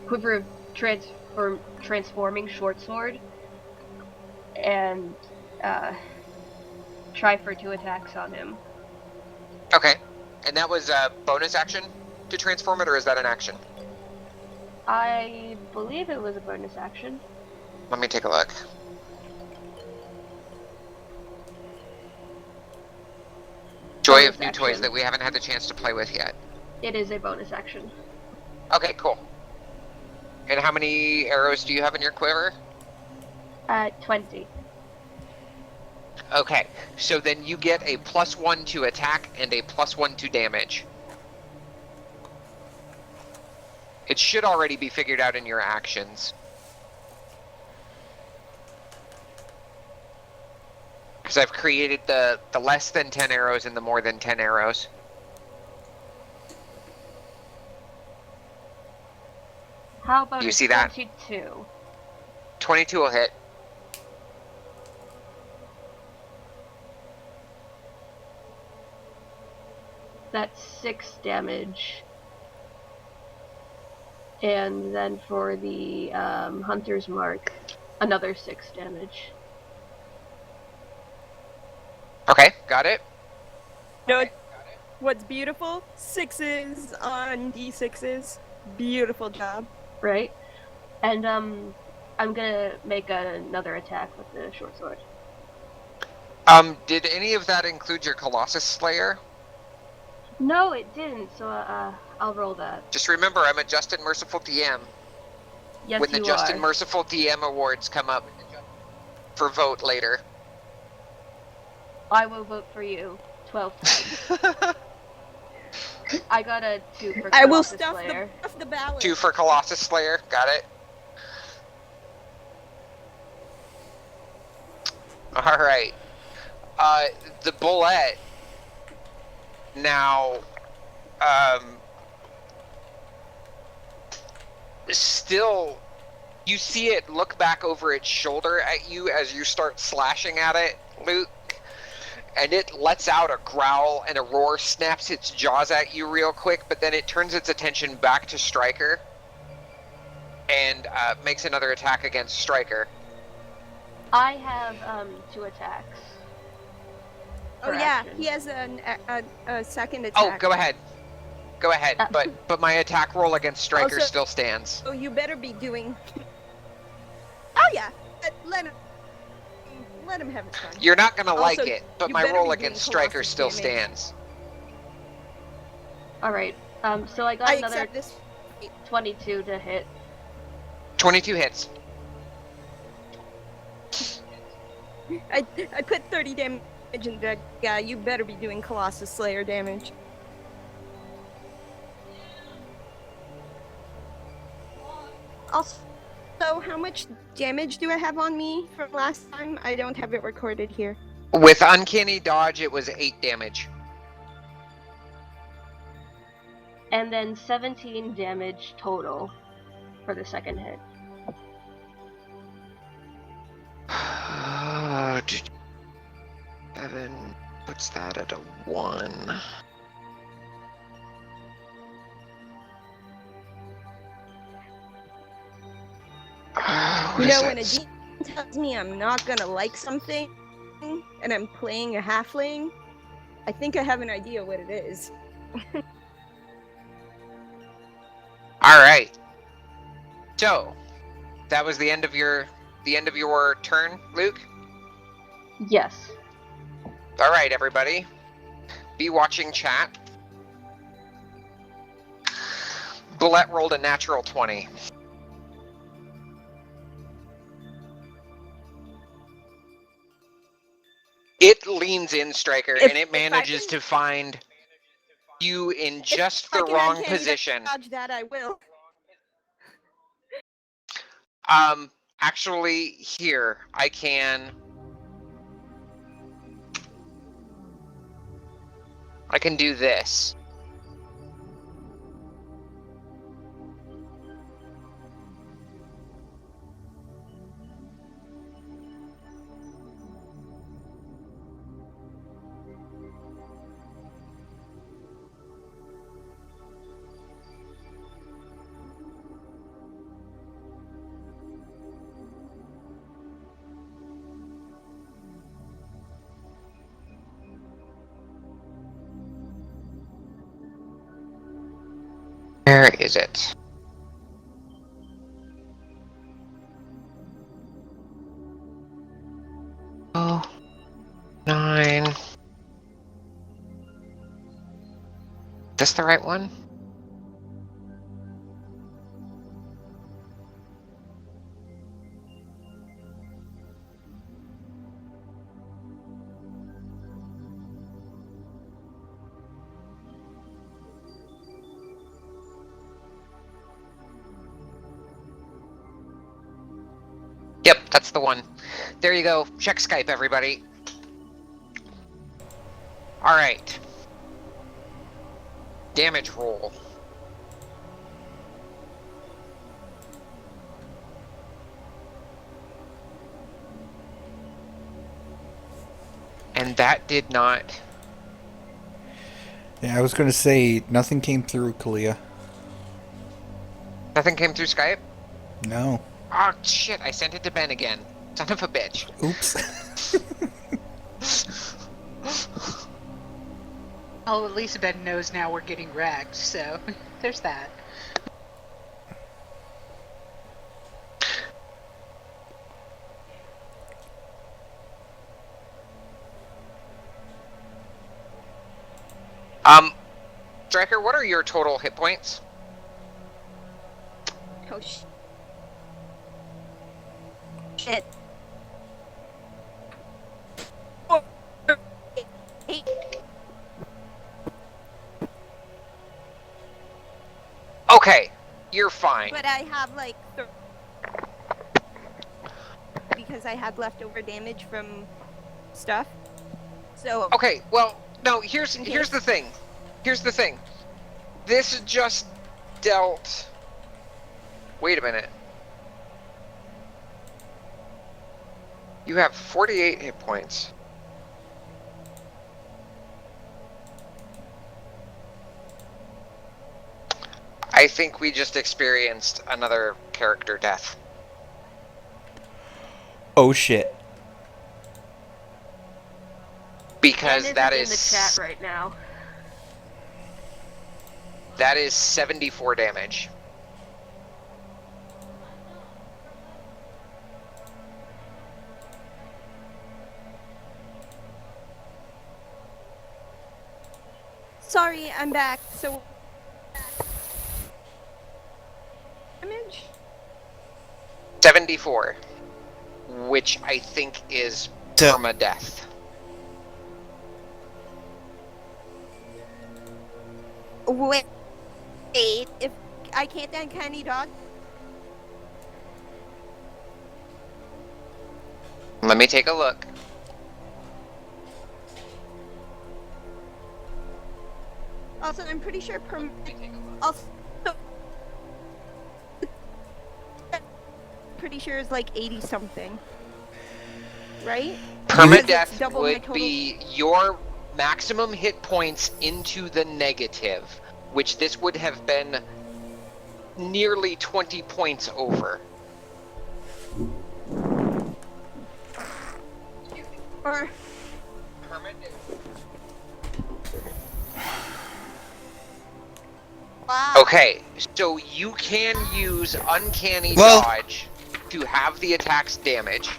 quiver of transforming short sword and try for 2 attacks on him. Okay. And that was a bonus action to transform it, or is that an action? I believe it was a bonus action. Let me take a look. Joy of Bonus new toys action. that we haven't had the chance to play with yet. It is a bonus action. Okay, cool. And how many arrows do you have in your quiver? 20. Okay, so then you get a +1 to attack and a +1 to damage. It should already be figured out in your actions. Because I've created the less than 10 arrows and the more than 10 arrows. How about Do you a see that? 22? 22 will hit. That's 6 damage. And then for the Hunter's Mark, another 6 damage. Okay, got it. No, what's beautiful? 6s on D6s. Beautiful job. Right? And I'm gonna make another attack with the short sword. Did any of that include your Colossus Slayer? No, it didn't, so I'll roll that. Just remember, I'm a Justin Merciful DM. Yes, When the you Justin are. Merciful DM awards come up for vote later. I will vote for you 12 times. I got a 2 for I will Colossus stuff Slayer. the ballot. 2 for Colossus Slayer, got it. Alright. The bullet now still, you see it look back over its shoulder at you as you start slashing at it, Luke, and it lets out a growl and a roar, snaps its jaws at you real quick, but then it turns its attention back to Stryker and makes another attack against Stryker. I have 2 attacks. Oh for yeah, action. he has a second Oh, attack. go ahead. Go ahead, but my attack roll against Stryker Also- still stands. Oh, you better be doing. Oh yeah, let him have his fun. You're not gonna Also, like it, but you my better roll be doing against Stryker Colossus still damage. stands. Alright, so I got I another accept this. 22 to hit. 22 hits. I put 30 damage in that guy. You better be doing Colossus Slayer damage. Also, how much damage do I have on me from last time? I don't have it recorded here. With Uncanny Dodge, it was 8 damage. And then 17 damage total for the second hit. Seven puts that at a 1. You know, when a DM tells me I'm not gonna like something, and I'm playing a halfling, I think I have an idea what it is. Alright. So, that was the end of your turn, Luke? Yes. Alright, everybody. Be watching chat. Bullet rolled a natural 20. It leans in, Stryker, and it manages to find you in just the wrong position. Dodge that, I will. Actually, here, I can do this. Where is it? Oh, 9. Is this the right one? Yep, that's the one. There you go. Check Skype, everybody. Alright. Damage roll. And that did not... Yeah, I was going to say, nothing came through, Kalia. Nothing came through Skype? No. Oh, shit, I sent it to Ben again. Son of a bitch. Oops. Oh, at least Ben knows now we're getting wrecked, so there's that. Striker, what are your total hit points? Oh, shit. 8. Okay, you're fine. But I have like because I had leftover damage from stuff. So Okay, well, no, here's the thing. Here's the thing. This just dealt... Wait a minute. You have 48 hit points. I think we just experienced another character death. Oh shit. Because Ben that isn't is... in the chat right now. That is 74 damage. sorry, I'm back. So damage? 74. Which I think is So- permadeath. Wait, if I can't uncanny dog. Let me take a look. Also, I'm pretty sure also pretty sure it's like 80 something. Right? Because it's Permadeath double my would total- be your maximum hit points into the negative, which this would have been nearly 20 points over. Or wow. Okay, so you can use Uncanny Well- Dodge to have the attack's damage.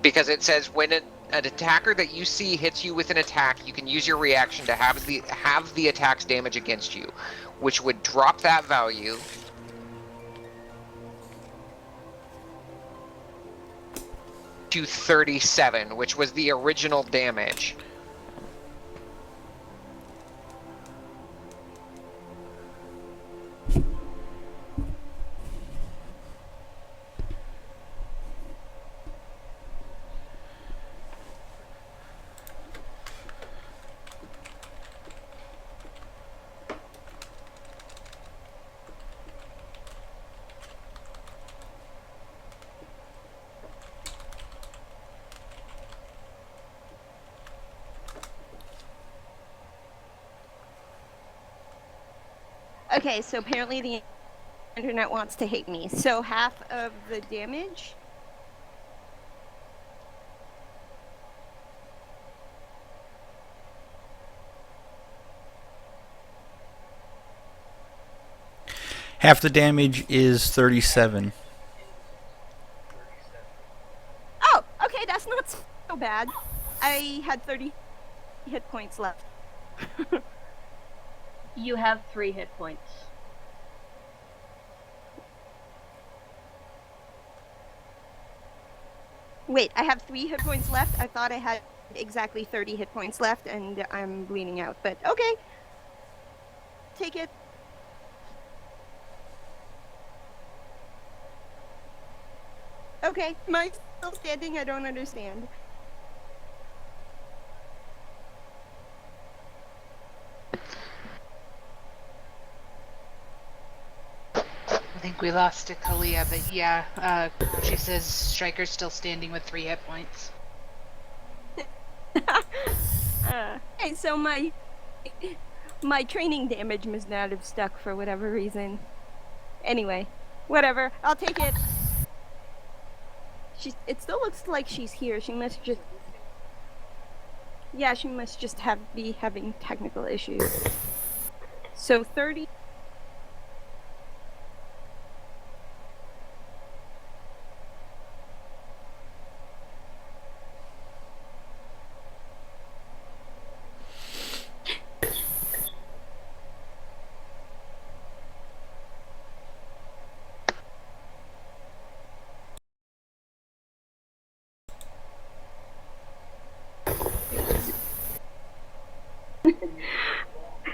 Because it says when an attacker that you see hits you with an attack, you can use your reaction to have the attack's damage against you, which would drop that value to 37, which was the original damage. Okay, so apparently the internet wants to hate me. So half of the damage. Half the damage is 37. Oh, okay, that's not so bad. I had 30 hit points left. You have 3 hit points. Wait, I have 3 hit points left. I thought I had exactly 30 hit points left, and I'm bleeding out. But okay, take it. Okay. Okay, am I still standing? I don't understand. I think we lost to Kalia, but yeah, she says Striker's still standing with 3 hit points. Hey, so my training damage must not have stuck for whatever reason. Anyway, whatever. I'll take it. It still looks like she's here. She must just. Yeah, she must just be having technical issues. So 30.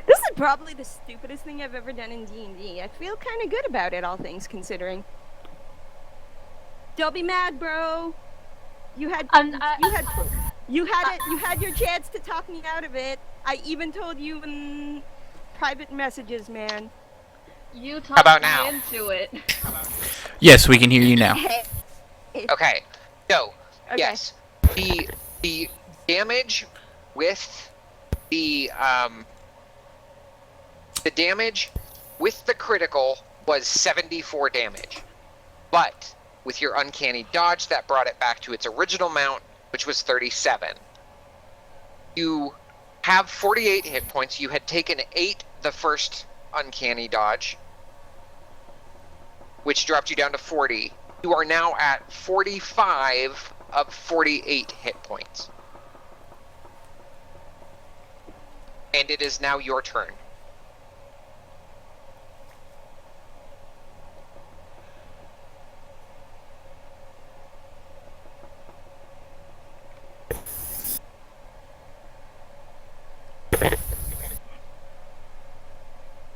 This is probably the stupidest thing I've ever done in D&D. I feel kind of good about it, all things considering. Don't be mad, bro. You had you had your chance to talk me out of it. I even told you in private messages, man. You How about talked me now? into it. Yes, we can hear you now. Hey. Okay. So, Okay. yes. The damage with the damage with the critical was 74 damage. But with your uncanny dodge, that brought it back to its original mount, which was 37. You have 48 hit points. You had taken 8 the first uncanny dodge, which dropped you down to 40. You are now at 45 of 48 hit points. And it is now your turn.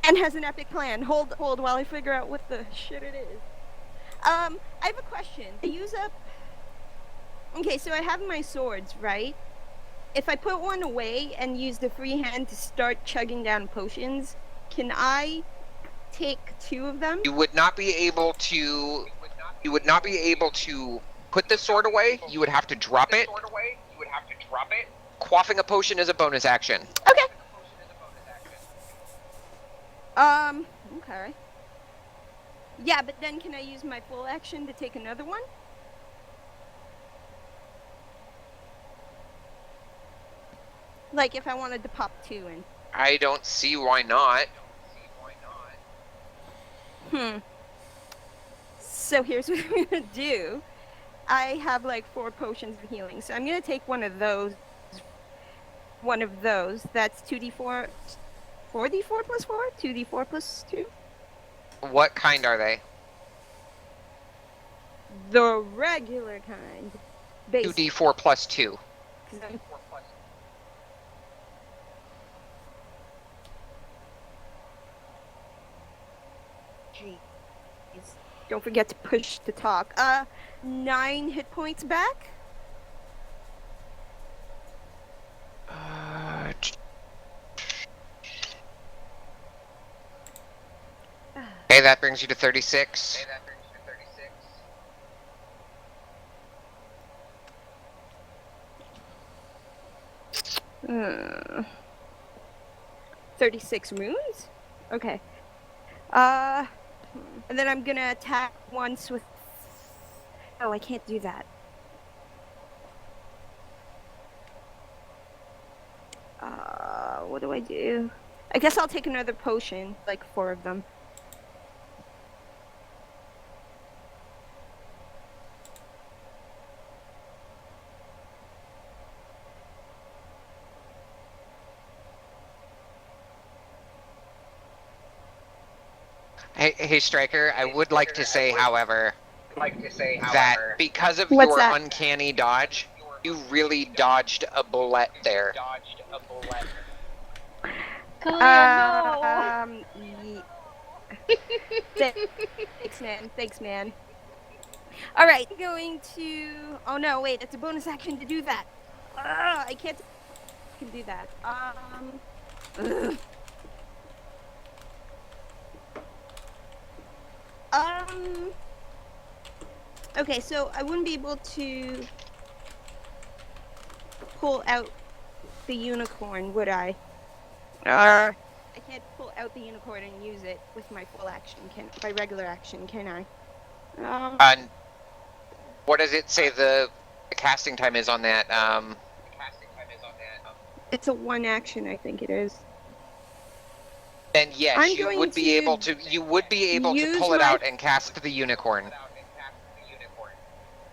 And has an epic plan. Hold while I figure out what the shit it is. I have a question. I use up. Okay, so I have my swords, right? If I put one away and use the free hand to start chugging down potions, can I take 2 of them? You would not be able to. You would not be able to put the sword away. You would have to drop it. Quaffing a potion is a bonus action. Okay. Okay. Yeah, but then can I use my full action to take another one? Like if I wanted to pop 2 in. I don't see why not. So here's what I'm gonna do. I have like 4 potions of healing, so I'm gonna take one of those. That's 2d4. 4d4 plus 4? 2d4 plus 2? What kind are they? The regular kind. Base. 2d4 plus 2. Jeez. Don't forget to push to talk. 9 hit points back. Okay, that brings you to 36. 36 runes? Okay. And then I'm gonna attack once with... Oh, I can't do that. What do I do? I guess I'll take another potion, like 4 of them. Hey, Striker, I would like to say, however, that because of What's your that? uncanny dodge, you really dodged a bullet there. Thanks, man. All right, I'm going to. Oh no, wait! It's a bonus action to do that. I can't. Can do that. Ugh. Okay, so I wouldn't be able to pull out the unicorn, would I? I can't pull out the unicorn and use it with my full action, my regular action, can I? And what does it say the casting time is on that? It's a one action, I think it is. Then yes, I'm you going would be to able to. You would be able to use pull it my- out and cast the unicorn.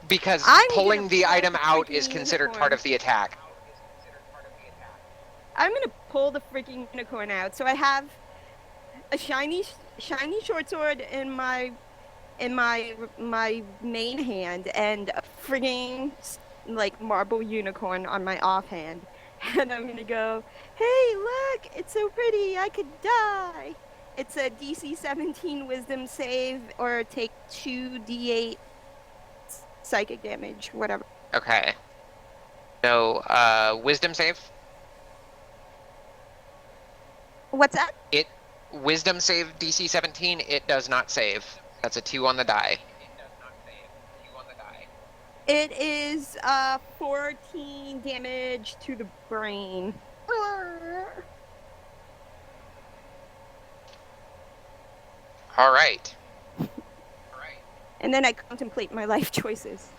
Because I'm pulling gonna the pull item the out is freaking considered unicorn. part of the attack. I'm gonna pull the freaking unicorn out. So I have a shiny short sword in my main hand and a frigging like marble unicorn on my offhand. And I'm gonna go, hey, look, it's so pretty, I could die. It's a DC 17 wisdom save or take 2d8 psychic damage, whatever. Okay. So, wisdom save. What's that? Wisdom save DC 17. It does not save. That's a 2 on the die. It is 14 damage to the brain. All right. And then I contemplate my life choices.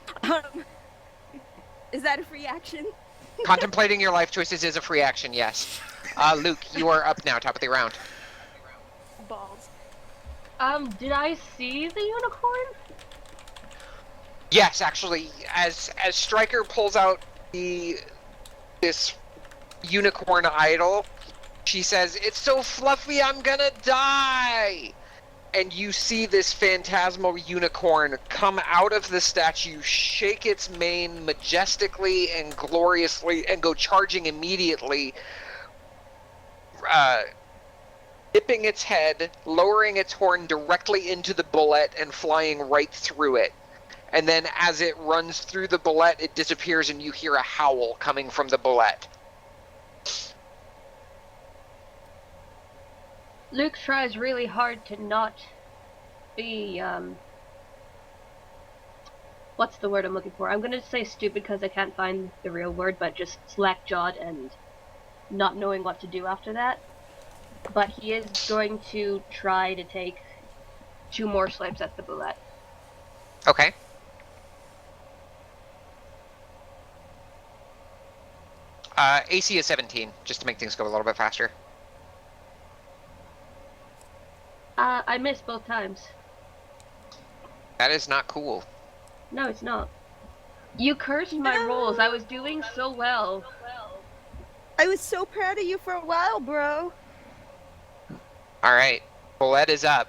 Is that a free action? Contemplating your life choices is a free action. Yes. Luke, you are up now. Top of the round. Balls. Did I see the unicorn? Yes, actually, as Stryker pulls out this unicorn idol, she says, "It's so fluffy, I'm gonna die." And you see this phantasmal unicorn come out of the statue, shake its mane majestically and gloriously, and go charging immediately, dipping its head, lowering its horn directly into the bullet, and flying right through it. And then as it runs through the bullet, it disappears, and you hear a howl coming from the bullet. Luke tries really hard to not be, what's the word I'm looking for? I'm gonna say stupid because I can't find the real word, but just slack-jawed and not knowing what to do after that. But he is going to try to take 2 more swipes at the bullet. Okay. AC is 17, just to make things go a little bit faster. I missed both times. That is not cool. No, it's not. You cursed my rolls. I was doing so well. I was so proud of you for a while, bro. Alright, bullet is up.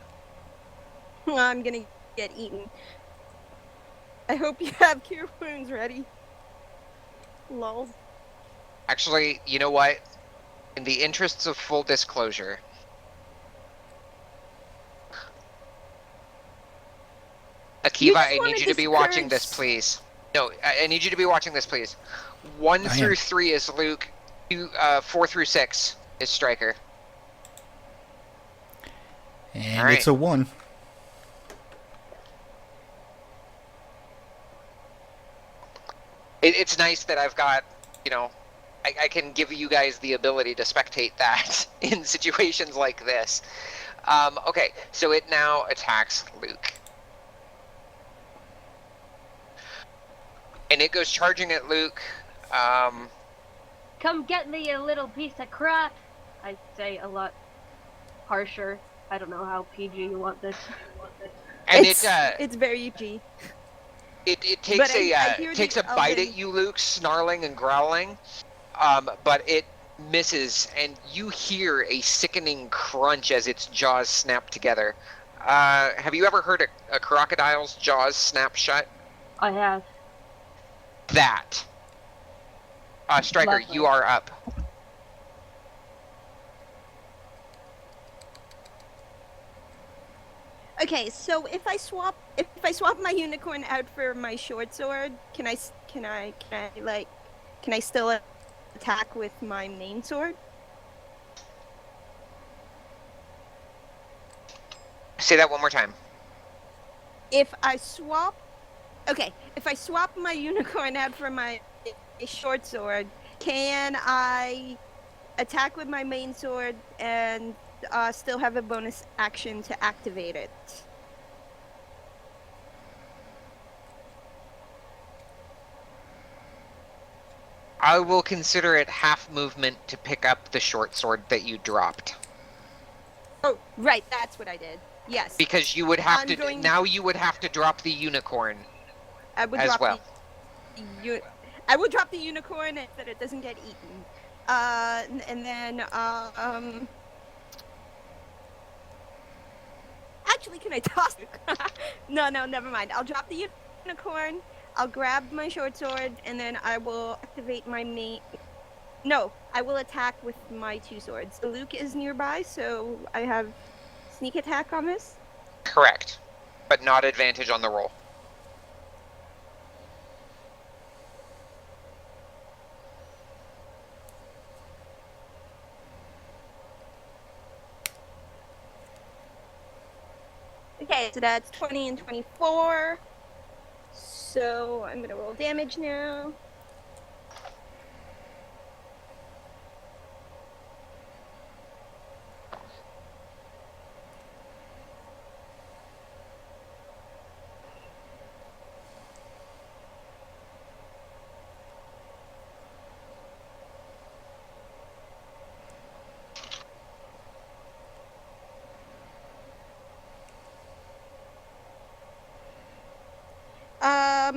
I'm gonna get eaten. I hope you have cure wounds ready. Lol. Actually, you know what? In the interests of full disclosure, Akiva, I need you to be watching this, please. No, I need you to be watching this, please. 1 through 3 is Luke. 4 through 6 is Stryker. And All right. it's a 1. It's nice that I've got, I can give you guys the ability to spectate that in situations like this. Okay, so it now attacks Luke. And it goes charging at Luke. Come get me, you little piece of crap! I say a lot harsher. I don't know how PG you want this. And It's very UG. It takes But I hear takes the a bite elven- at you, Luke, snarling and growling. But it misses, and you hear a sickening crunch as its jaws snap together. Have you ever heard a crocodile's jaws snap shut? I have. That. Stryker, Lovely. you are up. Okay, so if I swap if I swap my unicorn out for my short sword, can I still attack with my main sword? Say that one more time. If I swap my unicorn out for my short sword, can I attack with my main sword and still have a bonus action to activate it? I will consider it half movement to pick up the short sword that you dropped. Oh, right, that's what I did. Yes. Because you would have I'm to going- now you would have to drop the unicorn I would as drop well. I would drop the unicorn so that it doesn't get eaten. And then actually, can I toss it? No, never mind. I'll drop the unicorn. I'll grab my short sword, and then I will activate my main. No, I will attack with my two swords. Luke is nearby, so I have sneak attack on this. Correct. But not advantage on the roll. Okay, so that's 20 and 24. So I'm gonna roll damage now.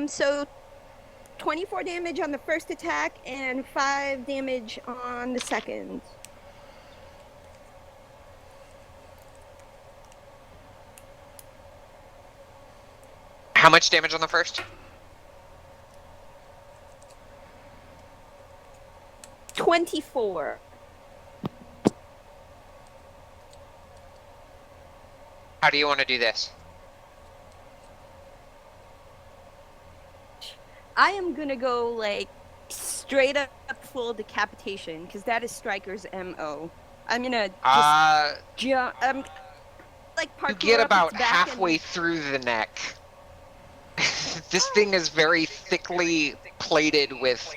So 24 damage on the first attack and 5 damage on the second. How much damage on the first? 24. How do you want to do this? I am gonna go like straight up full decapitation because that is Striker's MO. I'm gonna just jump. Like You parkour get up about its back halfway through the neck. This thing is very thickly plated with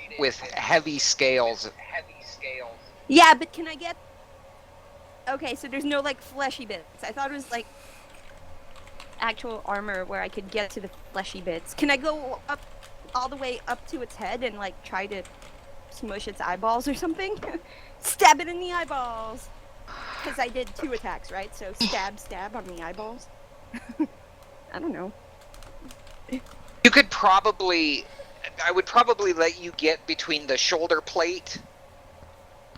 heavy scales. Yeah, but can I get? Okay, so there's no like fleshy bits. I thought it was like actual armor where I could get to the fleshy bits. Can I go up all the way up to its head and like try to smush its eyeballs or something? Stab it in the eyeballs. Because I did 2 attacks, right? So stab on the eyeballs. I don't know. You could probably, I would probably let you get between the shoulder plate,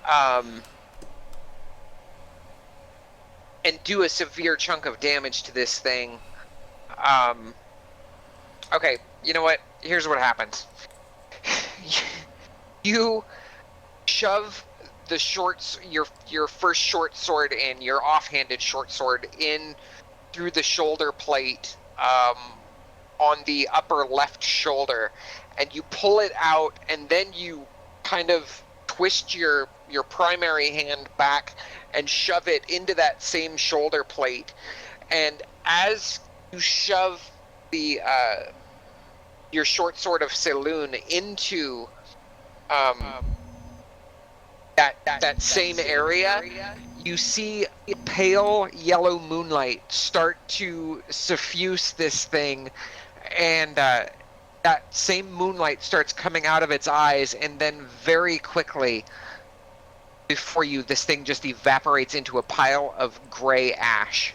and do a severe chunk of damage to this thing. Okay, you know what? Here's what happens. You shove the your first short sword and your offhanded short sword in through the shoulder plate on the upper left shoulder, and you pull it out, and then you kind of twist your primary hand back and shove it into that same shoulder plate. And as you shove the your short sword of Saloon into that same area, you see pale yellow moonlight start to suffuse this thing, and that same moonlight starts coming out of its eyes, and then very quickly before you, this thing just evaporates into a pile of gray ash.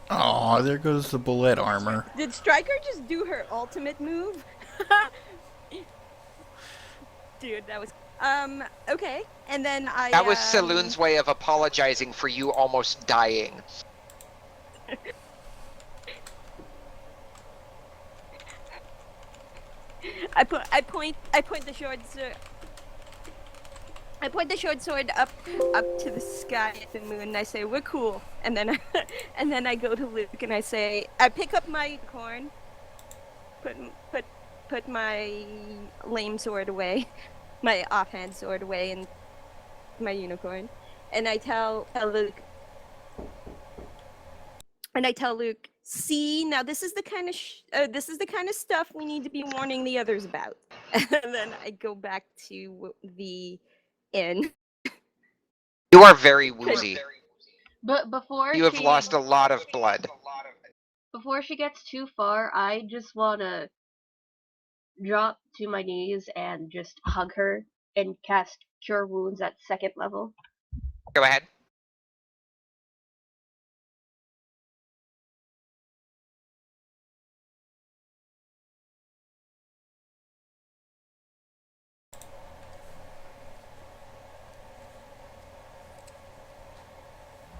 Aw, there goes the bullet armor. Did Striker just do her ultimate move? Dude, that was okay. And then That was Saloon's way of apologizing for you almost dying. I point the short sword. I point the short sword up to the sky at the moon, and I say, "We're cool." And then, and then I go to Luke and I say, I pick up my corn, put my lame sword away, my offhand sword away, and my unicorn, and I tell Luke, see, now this is the kind of stuff we need to be warning the others about. And then I go back to the inn. You are very woozy. But before You have she lost a lot of blood. before she gets too far, I just wanna drop to my knees and just hug her and cast Cure Wounds at 2nd level. Go ahead.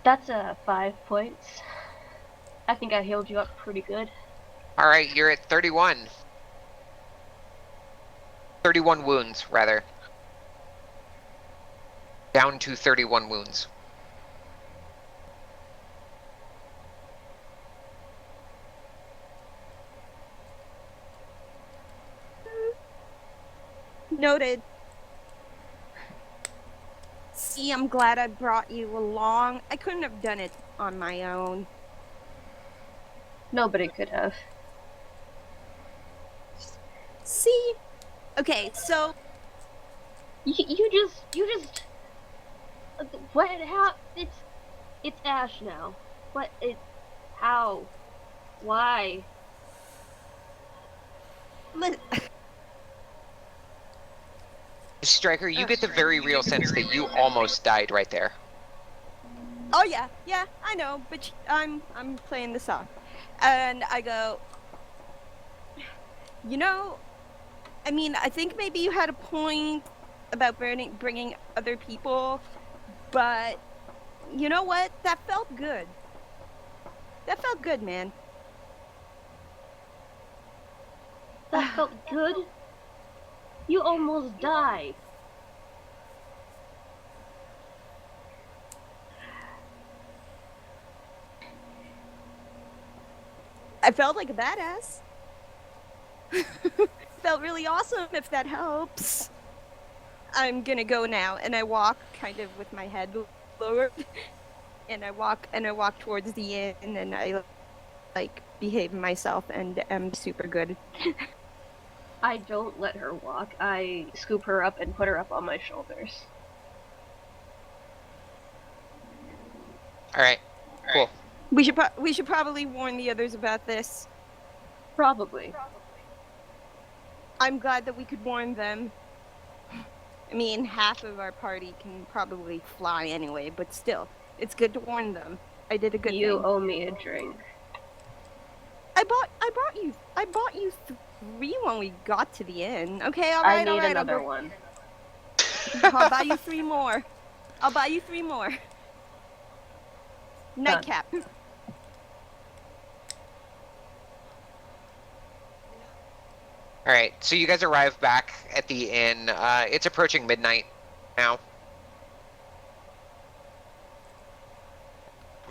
That's 5 points. I think I healed you up pretty good. All right, you're at 31. 31 wounds, rather. Down to 31 wounds. Noted. See, I'm glad I brought you along. I couldn't have done it on my own. Nobody could have. See? Okay, so You just what? How? It's Ash now. What? How? Why? Striker, you get the very real sense that you almost died right there. Oh yeah, I know, but I'm playing this off, and I go. You know, I mean, I think maybe you had a point about bringing other people, but you know what? That felt good. That felt good, man. That felt good? You almost died. I felt like a badass. Felt really awesome, if that helps. I'm gonna go now, and I walk kind of with my head lowered, and I walk towards the inn, and I like behave myself and am super good. I don't let her walk. I scoop her up and put her up on my shoulders. All right, cool. We should probably warn the others about this. Probably. I'm glad that we could warn them. I mean, half of our party can probably fly anyway, but still, it's good to warn them. I did a good thing. You owe me a drink. I bought you 3 when we got to the inn. Okay, all right, I need all right. another one. I'll buy you 3 more. Nightcap. All right, so you guys arrive back at the inn. It's approaching midnight now.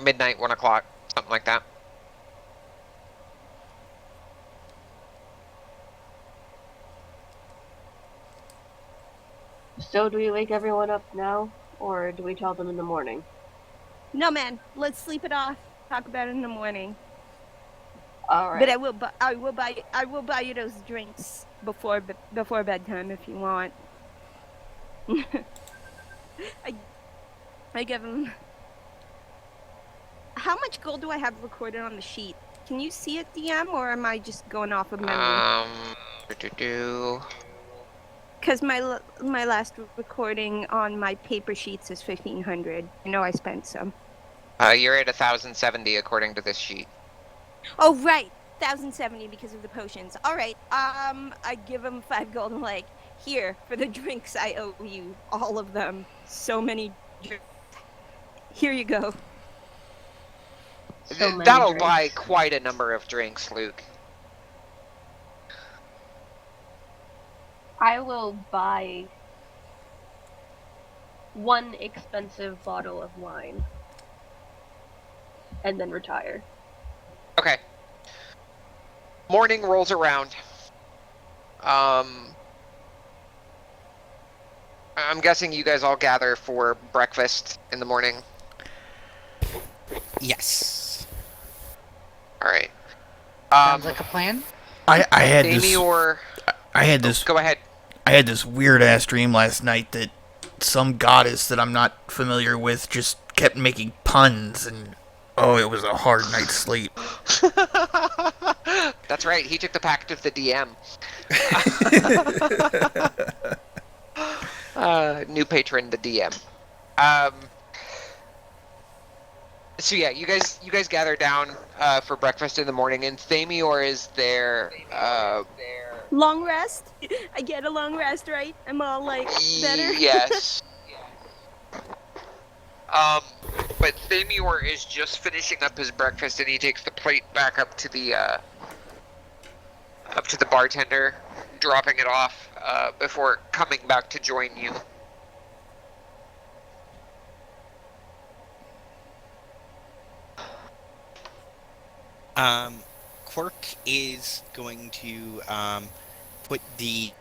Midnight, 1 o'clock, something like that. So do we wake everyone up now, or do we tell them in the morning? No, man. Let's sleep it off. Talk about it in the morning. All right. But I will buy you those drinks before bedtime if you want. I give him. How much gold do I have recorded on the sheet? Can you see it, DM, or am I just going off of memory? Because my last recording on my paper sheets is 1,500. I know I spent some. You're at 1,070 according to this sheet. Oh right, 1,070 because of the potions. All right. I give him 5 gold and like, here for the drinks I owe you, all of them. So many drinks. Here you go. That'll buy quite a number of drinks, Luke. I will buy one expensive bottle of wine. And then retire. Okay. Morning rolls around. I'm guessing you guys all gather for breakfast in the morning. Yes. All right. Sounds like a plan. I had Amy this. or I had this. go ahead. I had this weird ass dream last night that some goddess that I'm not familiar with just kept making puns, and oh, it was a hard night's sleep. That's right. He took the pact of the DM. New patron, the DM. So yeah, you guys gather down for breakfast in the morning, and Thamior is there. Long rest? I get a long rest, right? I'm all like better. Yes. But Thamior is just finishing up his breakfast, and he takes the plate back up to the bartender, dropping it off before coming back to join you. Quirk is going to put the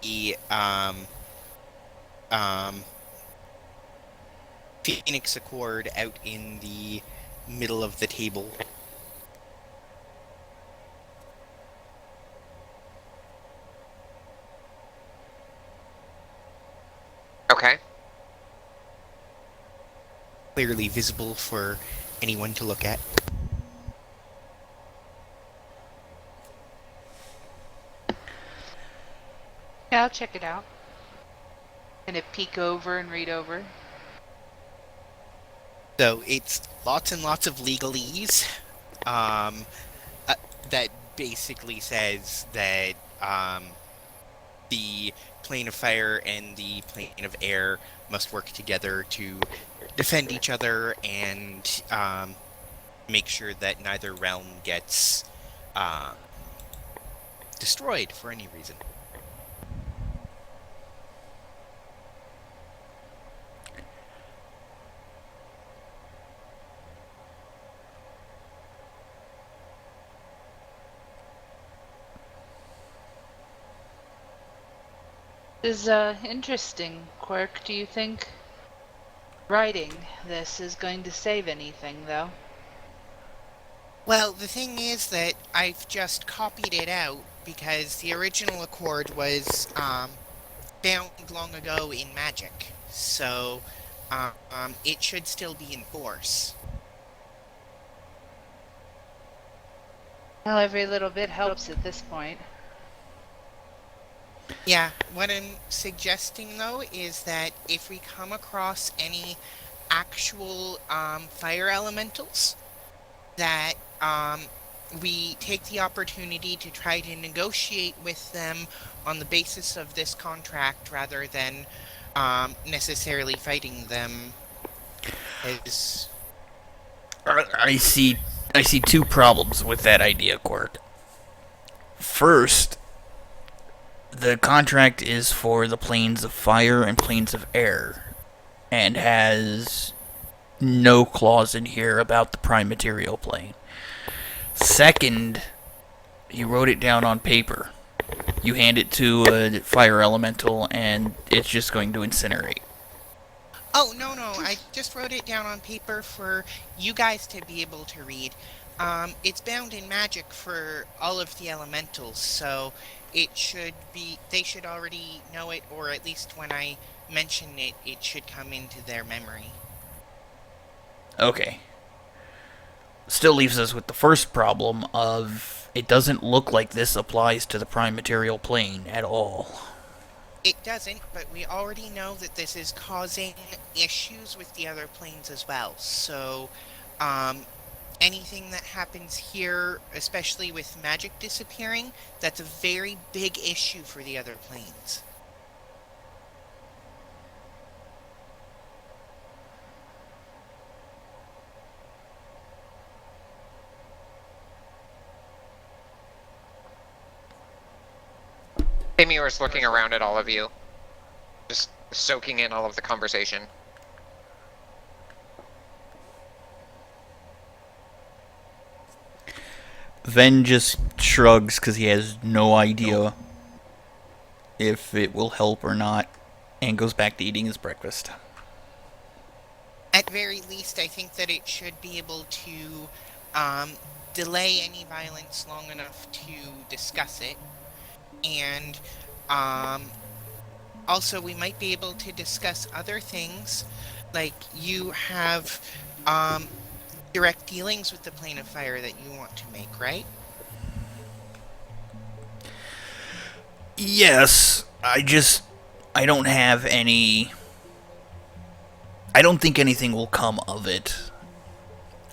Phoenix Accord out in the middle of the table. Okay. Clearly visible for anyone to look at. Yeah, I'll check it out. Gonna peek over and read over. So it's lots and lots of legalese that basically says that the plane of fire and the plane of air must work together to defend each other and make sure that neither realm gets destroyed for any reason. This is interesting, Quirk. Do you think writing this is going to save anything, though? Well, the thing is that I've just copied it out because the original Accord was bound long ago in magic, so it should still be in force. Well, every little bit helps at this point. Yeah, what I'm suggesting though is that if we come across any actual fire elementals, that we take the opportunity to try to negotiate with them on the basis of this contract rather than necessarily fighting them. As I see two problems with that idea, Quirk. First, the contract is for the planes of fire and planes of air, and has no clause in here about the prime material plane. Second, you wrote it down on paper. You hand it to a fire elemental, and it's just going to incinerate. Oh, no, I just wrote it down on paper for you guys to be able to read. It's bound in magic for all of the elementals, so they should already know it, or at least when I mention it, it should come into their memory. Okay. Still leaves us with the first problem of it doesn't look like this applies to the prime material plane at all. It doesn't, but we already know that this is causing issues with the other planes as well. So, anything that happens here, especially with magic disappearing, that's a very big issue for the other planes. Thamior is looking around at all of you, just soaking in all of the conversation. Ven just shrugs because he has no idea if it will help or not, and goes back to eating his breakfast. At very least, I think that it should be able to delay any violence long enough to discuss it. And also, we might be able to discuss other things. Like, you have direct dealings with the plane of fire that you want to make, right? Yes, I don't have any... I don't think anything will come of it.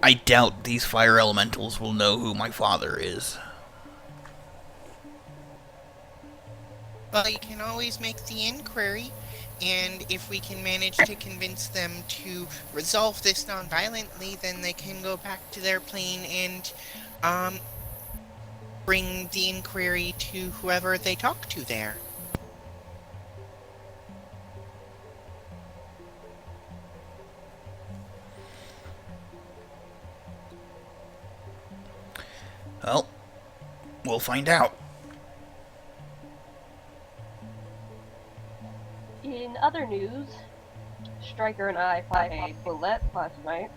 I doubt these fire elementals will know who my father is. Well, you can always make the inquiry, and if we can manage to convince them to resolve this non-violently, then they can go back to their plane and bring the inquiry to whoever they talk to there. Well, we'll find out. In other news, Stryker and I fired a bullet last night.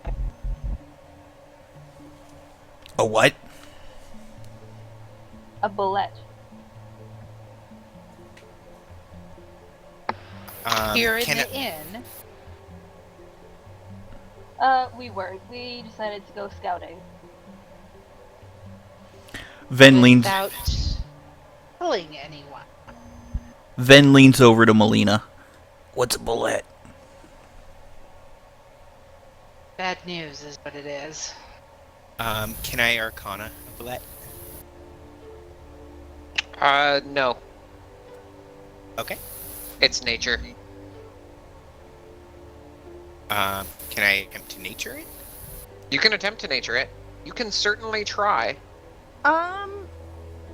A what? A bullet. Here in Can the inn. We weren't. We decided to go scouting. Ven leans Without killing anyone. Ven leans over to Melina. What's a bullet? Bad news is what it is. Can I Arcana a bullet? No. Okay. It's nature. Can I attempt to nature it? You can attempt to nature it. You can certainly try.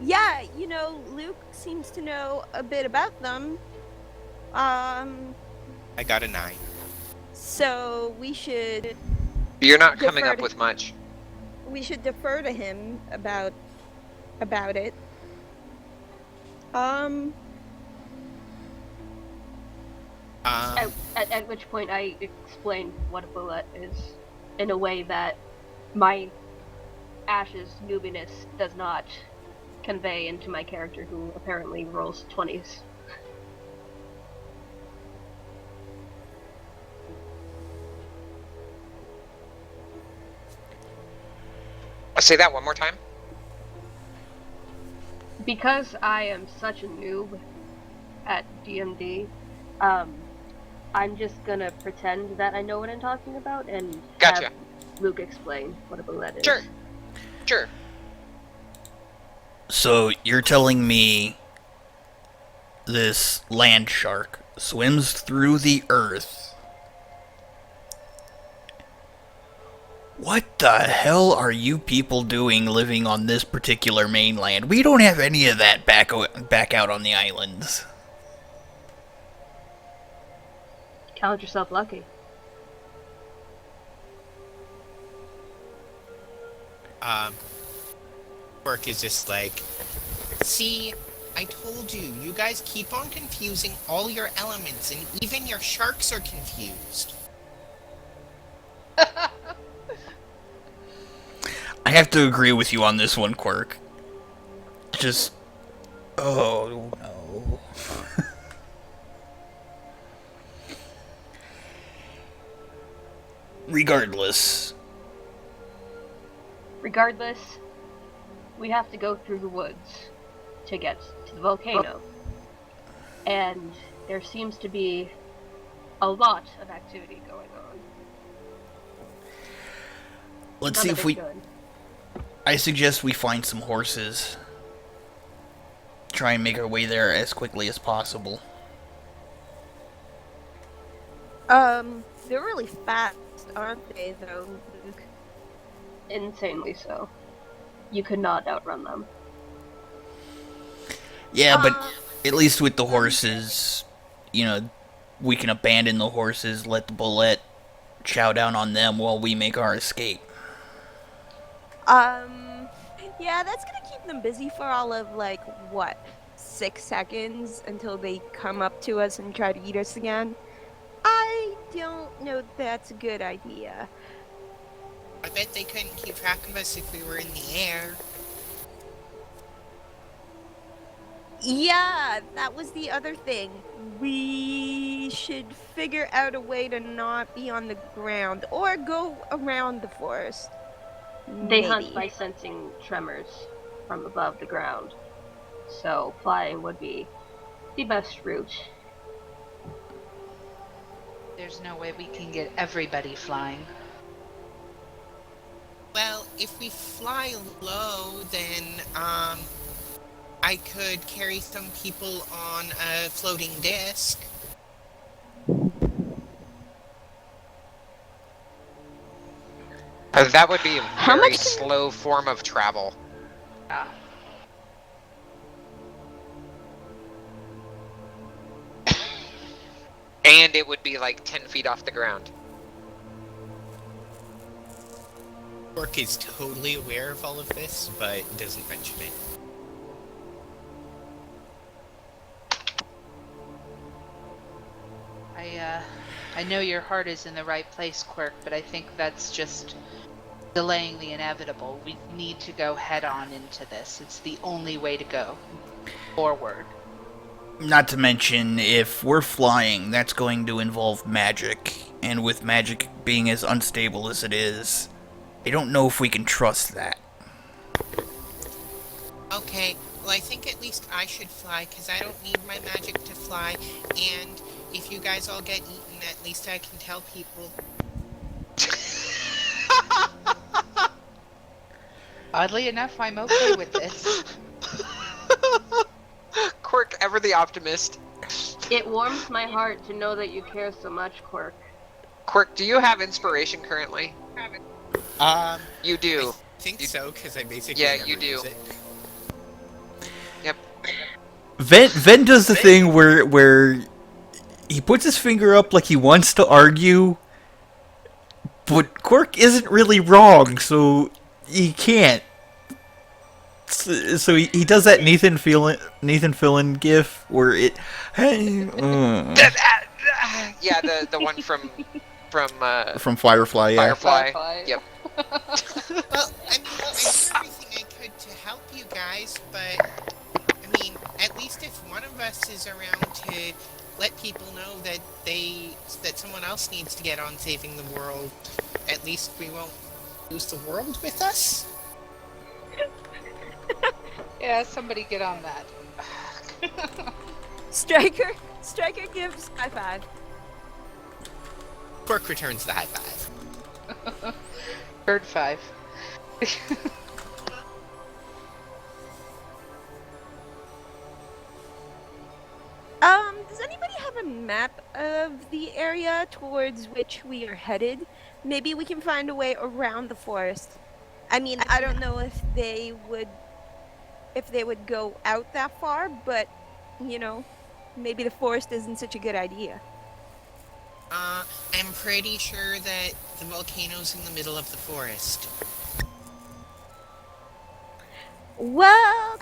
Yeah, you know, Luke seems to know a bit about them. I got a 9. So we should You're not coming Defer up to- with much. defer to him about it. At which point I explained what a bullet is in a way that my Ash's noobiness does not convey into my character, who apparently rolls 20s. Say that one more time. Because I am such a noob at DMD, I'm just gonna pretend that I know what I'm talking about and Gotcha. have Luke explain what a bullet is. Sure. Sure. So you're telling me this land shark swims through the earth? What the hell are you people doing living on this particular mainland? We don't have any of that back out on the islands. Count yourself lucky. Work is just like, see, I told you, you guys keep on confusing all your elements, and even your sharks are confused. I have to agree with you on this one, Quirk. Just... oh, no. Regardless, we have to go through the woods to get to the volcano. And there seems to be a lot of activity going on. let's None see of if it we... good. I suggest we find some horses. Try and make our way there as quickly as possible. They're really fast, aren't they, though, Luke? Insanely so. You could not outrun them. Yeah, but at least with the horses, you know, we can abandon the horses, let the bullet chow down on them while we make our escape. Yeah, that's gonna keep them busy for all of, like, what, 6 seconds until they come up to us and try to eat us again. I don't know that's a good idea. I bet they couldn't keep track of us if we were in the air. Yeah, that was the other thing. We should figure out a way to not be on the ground or go around the forest. They hunt Maybe. by sensing tremors from above the ground, so flying would be the best route. There's no way we can get everybody flying. Well, if we fly low, then, I could carry some people on a floating disc. That would be a How very much can- slow form of travel. Ah. And it would be like 10 feet off the ground. Orc is totally aware of all of this, but doesn't mention it. I know your heart is in the right place, Quirk, but I think that's just delaying the inevitable. We need to go head on into this. It's the only way to go forward. Not to mention, if we're flying, that's going to involve magic. And with magic being as unstable as it is, I don't know if we can trust that. Okay, well, I think at least I should fly, because I don't need my magic to fly, and if you guys all get eaten, at least I can tell people. Oddly enough, I'm okay with this. Quirk, ever the optimist. It warms my heart to know that you care so much, Quirk. Quirk, do you have inspiration currently? You do. I think so, because I basically Yeah, never you do. use it. Yep. Ven does the thing where he puts his finger up like he wants to argue, but Quirk isn't really wrong, so he can't. So he does that Nathan Fillion gif where it. Hey, Yeah, the one from from Firefly, yeah. Firefly. Yep. Well, I mean, I did everything I could to help you guys, but, I mean, at least if one of us is around to let people know that someone else needs to get on saving the world, at least we won't lose the world with us? Yeah, somebody get on that. Striker gives high five. Quirk returns the high five. Bird 5. Does anybody have a map of the area towards which we are headed? Maybe we can find a way around the forest. I mean, I don't know if they would go out that far, but you know, maybe the forest isn't such a good idea. I'm pretty sure that the volcano's in the middle of the forest. Well,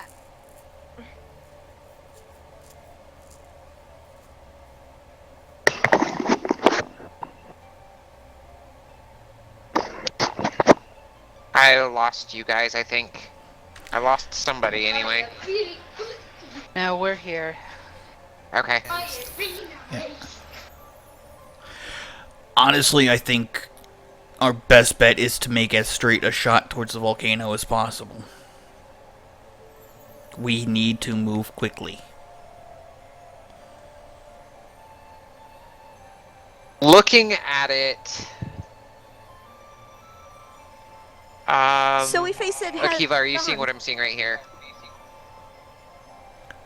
I lost you guys, I think. I lost somebody anyway. No, we're here. Okay. Yeah. Honestly, I think our best bet is to make as straight a shot towards the volcano as possible. We need to move quickly. Looking at it. so if I said Akiva, are you seeing what I'm seeing right here?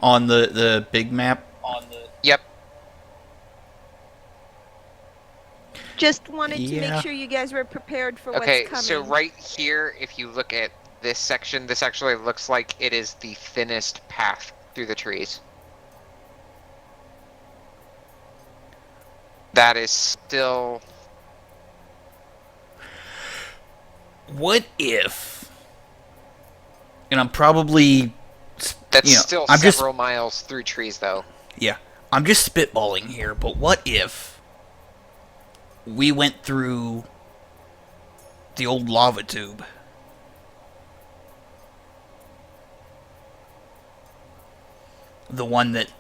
On the big map? Yep. Just wanted to Yeah. make sure you guys were prepared for Okay, what's coming. so right here, if you look at this section, this actually looks like it is the thinnest path through the trees. That is still... What if And I'm probably, That's you know, still I'm just, several miles through trees, though. yeah, I'm just spitballing here. But what if we went through the old lava tube? The one that,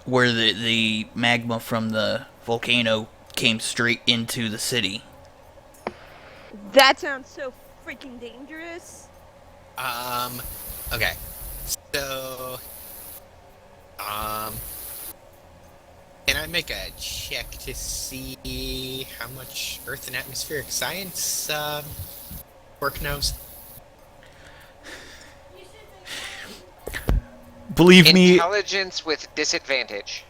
where the magma from the volcano came straight into the city. That sounds so freaking dangerous. Okay. So, um, can I make a check to see how much Earth and atmospheric science work knows? Believe me, Intelligence with disadvantage.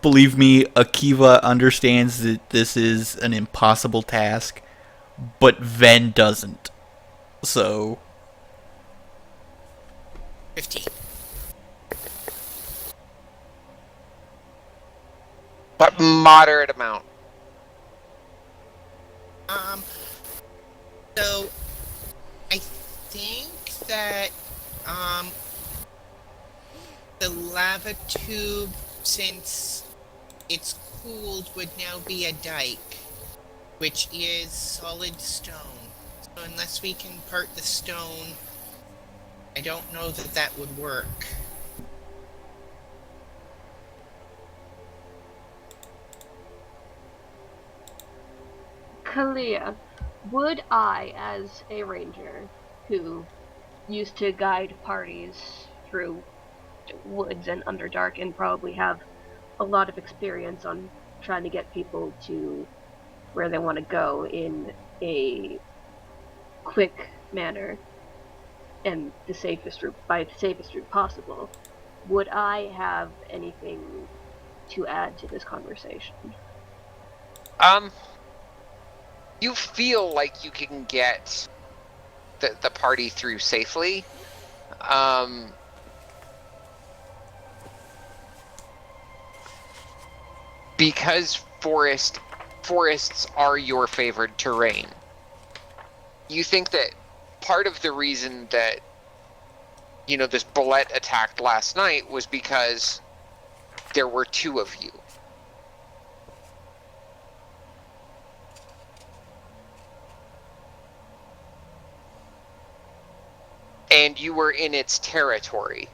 Akiva understands that this is an impossible task, but Ven doesn't. So, 15. But moderate amount. So I think that the lava tube, since it's cooled, would now be a dike, which is solid stone. So unless we can part the stone, I don't know that that would work. Kalia, would I, as a ranger who used to guide parties through woods and Underdark and probably have a lot of experience on trying to get people to where they want to go in a quick manner and the safest route possible, would I have anything to add to this conversation? You feel like you can get the party through safely. Because forests are your favored terrain. You think that part of the reason that, you know, this bullet attacked last night was because there were two of you. And you were in its territory.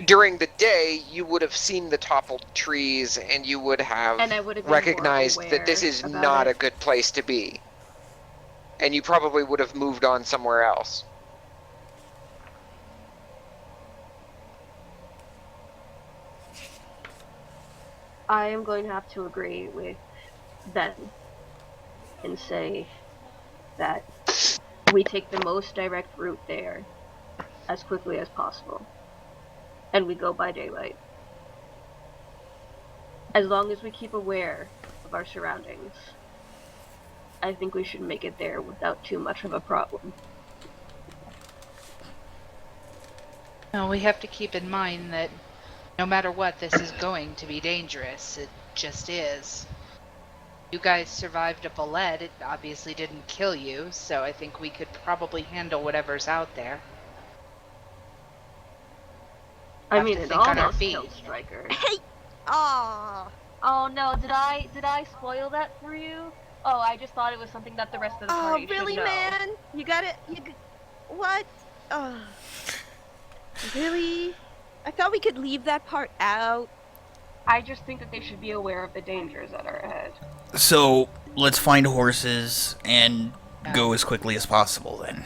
During the day, you would have seen the toppled trees, and you would have recognized that this is not a good place to be. And you probably would have moved on somewhere else. I am going to have to agree with Ben and say that we take the most direct route there as quickly as possible. And we go by daylight. As long as we keep aware of our surroundings, I think we should make it there without too much of a problem. No, we have to keep in mind that no matter what, this is going to be dangerous. It just is. You guys survived a bullet. It obviously didn't kill you, so I think we could probably handle whatever's out there. I mean, it almost killed Striker. Hey! Aww. Oh no, did I spoil that for you? Oh, I just thought it was something that the rest of the party really, should know. man? You got it? What? Really? I thought we could leave that part out. I just think that they should be aware of the dangers that are ahead. So, let's find horses and go as quickly as possible then.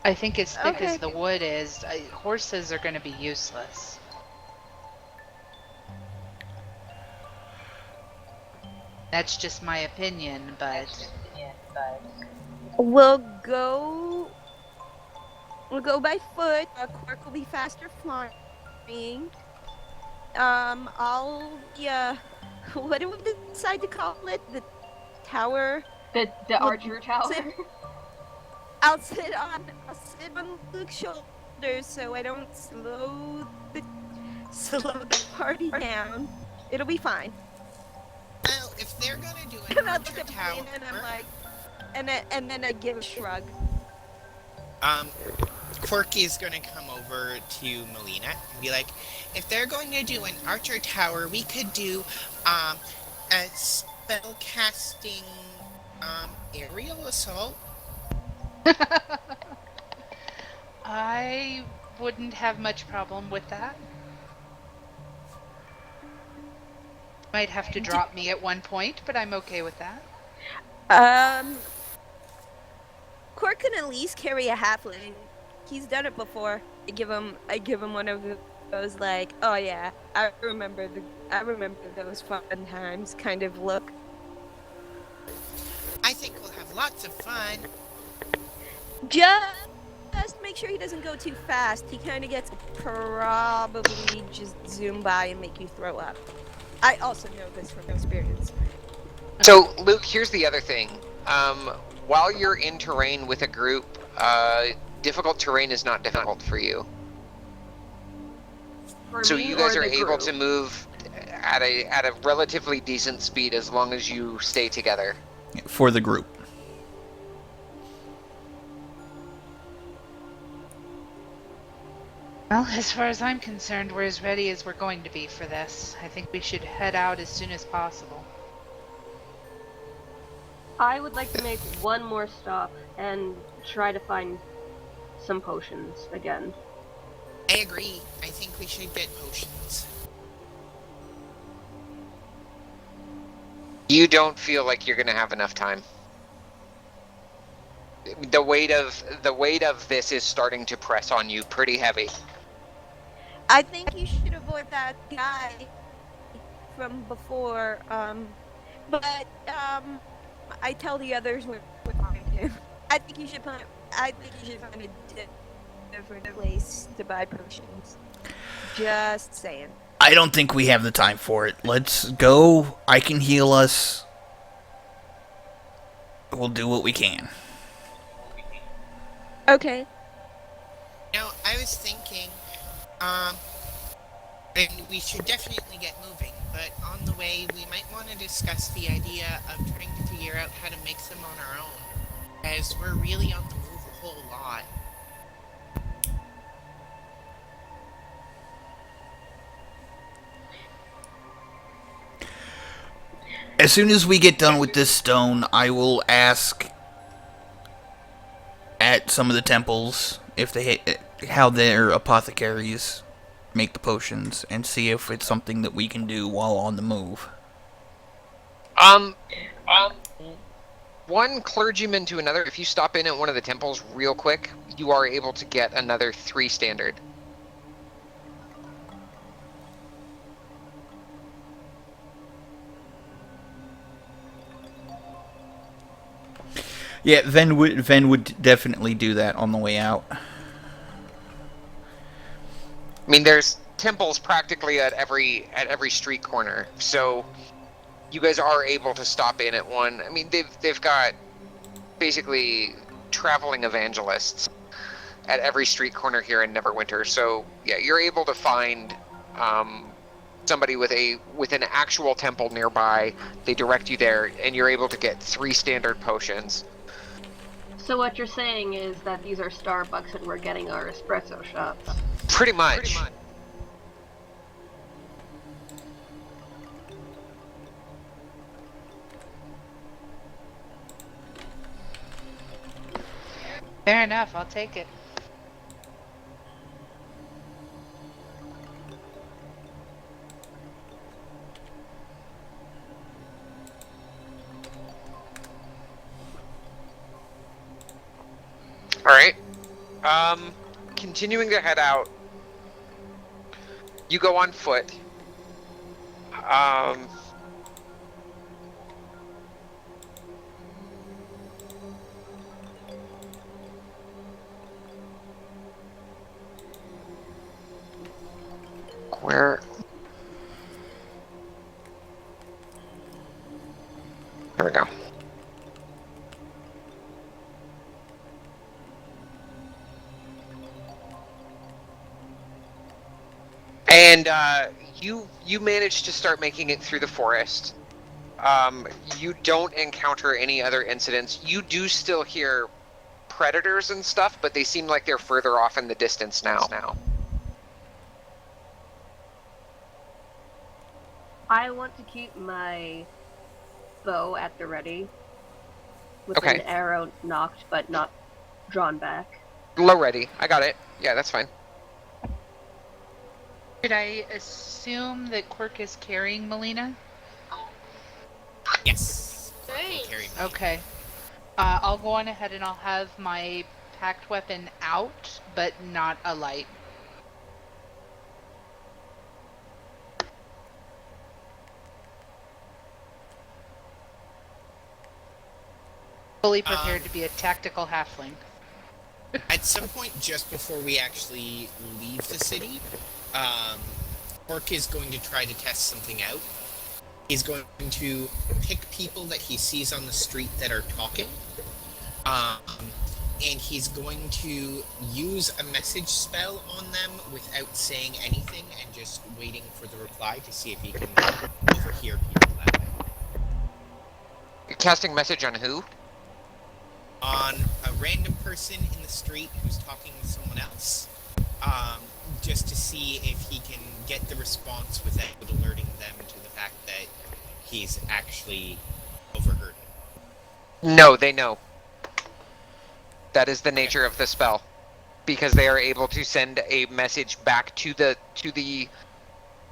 I think as thick as the wood is, horses are going to be useless. That's just my opinion, but... We'll go by foot. Quark will be faster flying. What do we decide to call it? The tower? The archer tower? I'll sit on Luke's shoulders so I don't slow the party down. It'll be fine. Well, if if they're gonna do an And I archer look at tower, Melina and I'm like, and then I give a shrug. um, Quirky is gonna come over to Melina and be like, if they're going to do an archer tower, we could do a spell casting aerial assault. I wouldn't have much problem with that. Might have to drop me at one point, but I'm okay with that. Cork can at least carry a halfling. He's done it before. I give him one of those like, oh yeah, I remember those fun times kind of look. I think we'll have lots of fun. Just make sure he doesn't go too fast. He kind of gets probably just zoom by and make you throw up. I also know this from experience. So, Luke, here's the other thing. While you're in terrain with a group, difficult terrain is not difficult for you. So you guys are able to move at a relatively decent speed as long as you stay together. For the group. Well, as far as I'm concerned, we're as ready as we're going to be for this. I think we should head out as soon as possible. I would like to make one more stop and try to find some potions again. I agree. I think we should get potions. You don't feel like you're going to have enough time. The weight of this is starting to press on you pretty heavy. I think you should avoid that guy from before. But I tell the others we're fine too. I think you should find a different place to buy potions. Just saying. I don't think we have the time for it. Let's go. I can heal us. We'll do what we can. Okay. Now, I was thinking, and we should definitely get moving, but on the way, we might want to discuss the idea of trying to figure out how to make them on our own, as we're really on the move a whole lot. As soon as we get done with this stone, I will ask at some of the temples if they how their apothecaries make the potions and see if it's something that we can do while on the move. One clergyman to another, if you stop in at one of the temples real quick, you are able to get another 3 standard. Yeah, Ven would definitely do that on the way out. I mean, there's temples practically at every street corner, so you guys are able to stop in at one. I mean, they've got basically traveling evangelists at every street corner here in Neverwinter. So yeah, you're able to find somebody with an actual temple nearby. They direct you there, and you're able to get 3 standard potions. So what you're saying is that these are Starbucks and we're getting our espresso shots. Pretty much. Fair enough, I'll take it. Alright. Continuing to head out. You go on foot. Where? There we go. And you managed to start making it through the forest. You don't encounter any other incidents. You do still hear predators and stuff, but they seem like they're further off in the distance now. I want to keep my bow at the ready, with Okay. an arrow knocked but not drawn back. Low ready. I got it. Yeah, that's fine. Should I assume that Quirk is carrying Melina? Yes. Great. Carry me. Okay. I'll go on ahead and I'll have my packed weapon out, but not a light. Fully prepared to be a tactical halfling. At some point, just before we actually leave the city, Orc is going to try to test something out. He's going to pick people that he sees on the street that are talking, and he's going to use a message spell on them without saying anything and just waiting for the reply to see if he can overhear people that way. You're casting message on who? On a random person in the street who's talking with someone else, just to see if he can get the response without alerting them to the fact that he's actually overheard. No, they know. That is the nature of the spell, because they are able to send a message back to the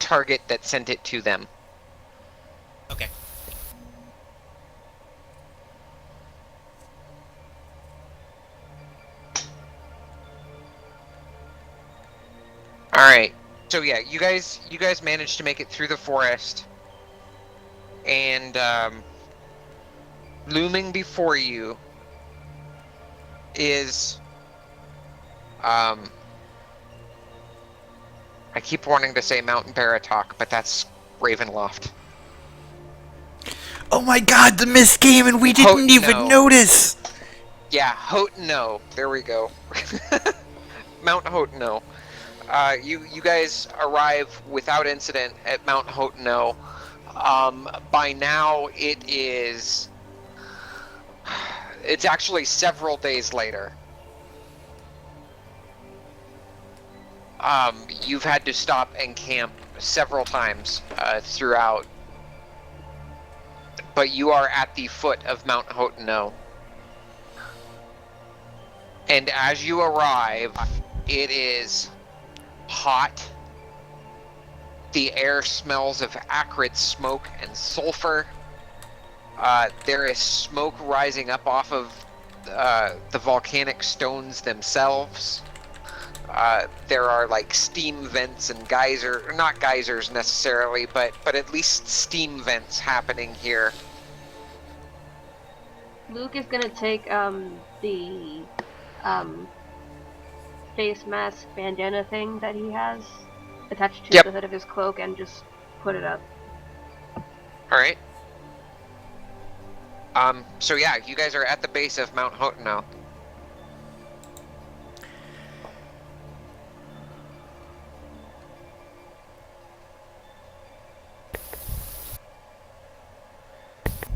target that sent it to them. Okay. All right. So yeah, you guys managed to make it through the forest, and looming before you is I keep wanting to say Mountain Baratok, but that's Ravenloft. Oh my god, the mist came and we didn't even notice! Yeah, Hotno. There we go. Mount Hotno. You guys arrive without incident at Mount Hotno. By now it's actually several days later. You've had to stop and camp several times throughout, but you are at the foot of Mount Hotno. And as you arrive, it is hot. The air smells of acrid smoke and sulfur. There is smoke rising up off of the volcanic stones themselves. There are like steam vents and not geysers necessarily, but at least steam vents happening here. Luke is gonna take the face mask bandana thing that he has attached to the hood of his cloak and just put it up. Alright. So yeah, you guys are at the base of Mount Hotno.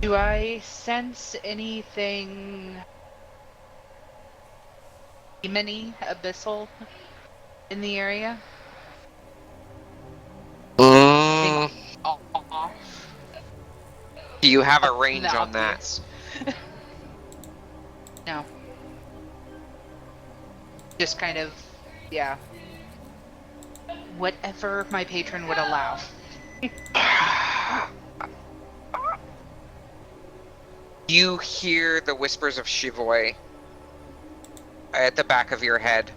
Do I sense anything demony, abyssal in the area? Do Off. you have a range on that? No. Just kind of, yeah. Whatever my patron would allow. You hear the whispers of Shivoy at the back of your head.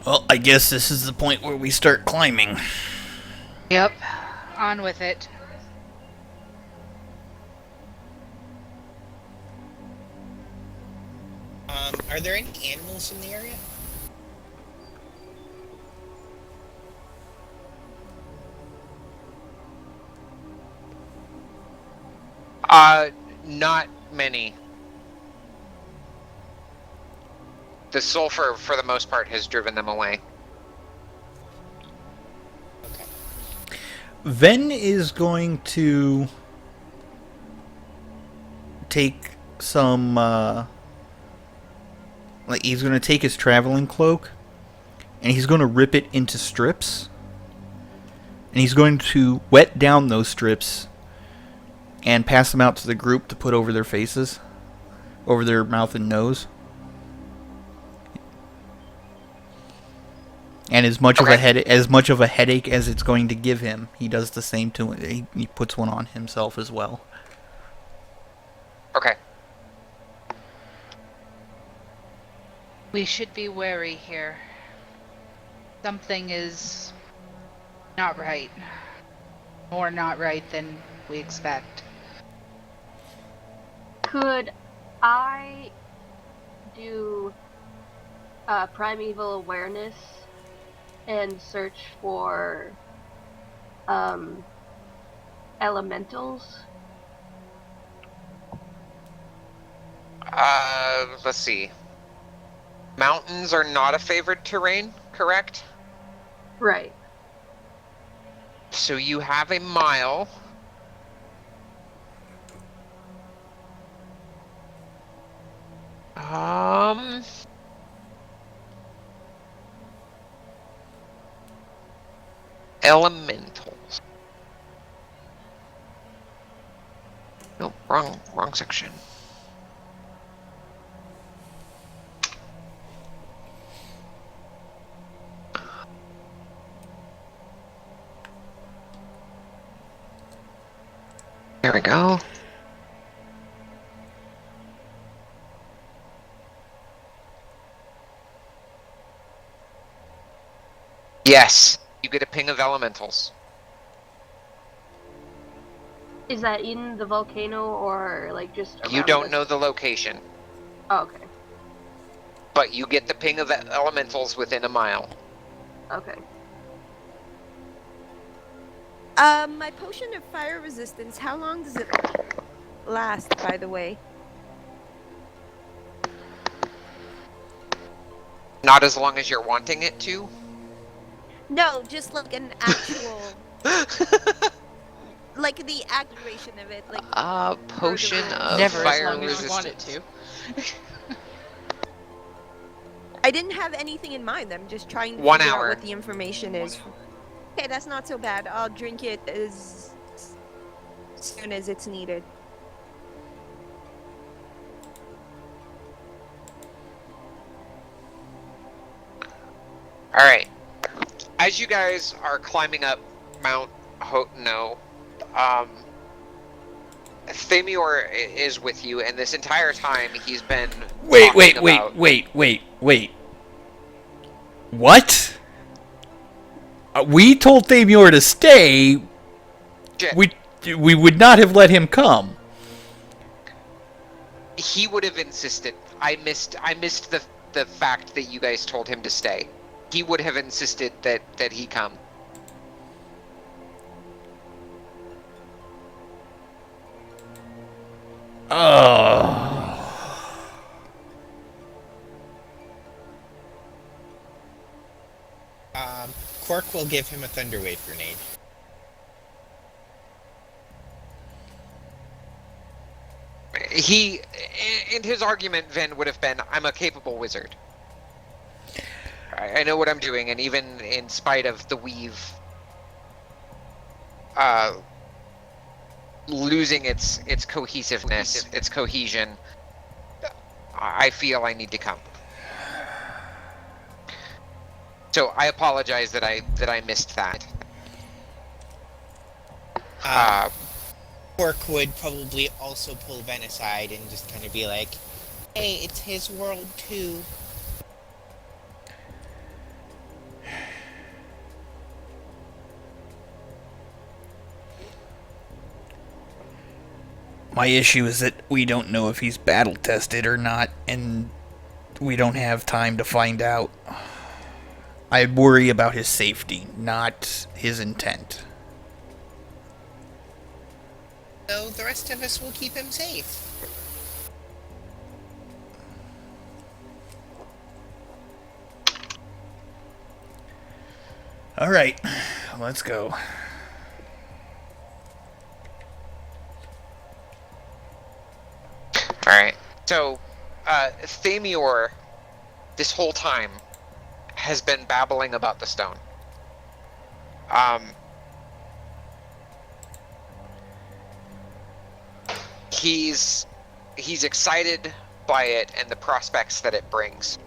Well, I guess this is the point where we start climbing. Yep. On with it. Are Are there any animals in the area? Not many. The sulfur, for the most part, has driven them away. Okay. Ven is going to take some, like, he's going to take his traveling cloak, and he's going to rip it into strips, and he's going to wet down those strips and pass them out to the group to put over their faces, over their mouth and nose. And as much of a headache as it's going to give him, he does the same to him. He puts one on himself as well. Okay. We should be wary here. Something is not right. More not right than we expect. Could I do primeval awareness and search for elementals? Let's see. Mountains are not a favored terrain, correct? Right. So you have a mile. Elementals. No, wrong section. There we go. Yes, you get a ping of elementals. Is that in the volcano or like just around You don't us? know the location, Oh, okay. but you get the ping of elementals within a mile. Okay. My potion of fire resistance, how long does it last, by the way? Not as long as you're wanting it to. No, just like an actual, like the activation of it, like. Potion of Never as fire long as you resistance. want it to. I didn't have anything in mind. I'm just trying to 1 figure out hour. what the information is. Okay, that's not so bad. I'll drink it as soon as it's needed. Alright. As you guys are climbing up Mount Hotno, Thamior is with you, and this entire time he's been Wait. What? We told Thamior to stay. Shit. We would not have let him come. He would have insisted. I missed the fact that you guys told him to stay. He would have insisted that he come. Quark will give him a Thunderwave grenade. He, in his argument, Ven would have been, I'm a capable wizard. I know what I'm doing, and even in spite of the weave losing its cohesiveness, its cohesion, I feel I need to come. So I apologize that I missed that. Quark would probably also pull Ven aside and just kind of be like, hey, it's his world too. My issue is that we don't know if he's battle tested or not, and We don't have time to find out. I'd worry about his safety, not his intent. So the rest of us will keep him safe. Alright, let's go. Alright. So, Thamior, this whole time, has been babbling about the stone. He's excited by it and the prospects that it brings.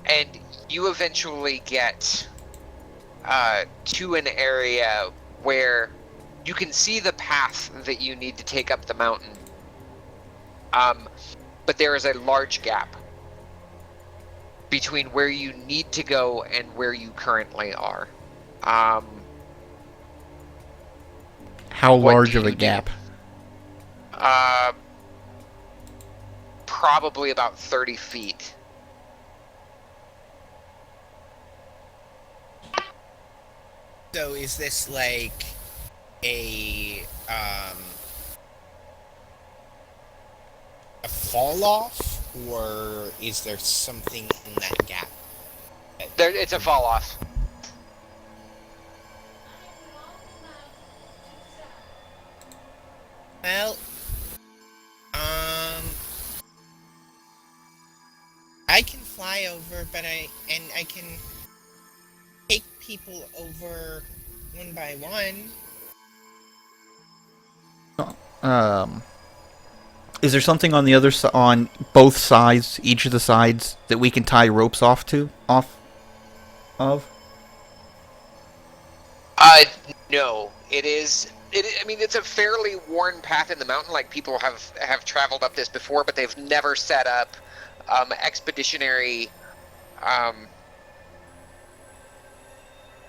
And you eventually get to an area where you can see the path that you need to take up the mountain. But there is a large gap between where you need to go and where you currently are. How What large do of a you do? gap? Probably about 30 feet. So is this like a fall off, or is there something in that gap? It's a fall off. Well, I can fly over, but I can take people over one by one. Is there something on the other on both sides, each of the sides, that we can tie ropes off of? No. I mean, it's a fairly worn path in the mountain. Like, people have traveled up this before, but they've never set up expeditionary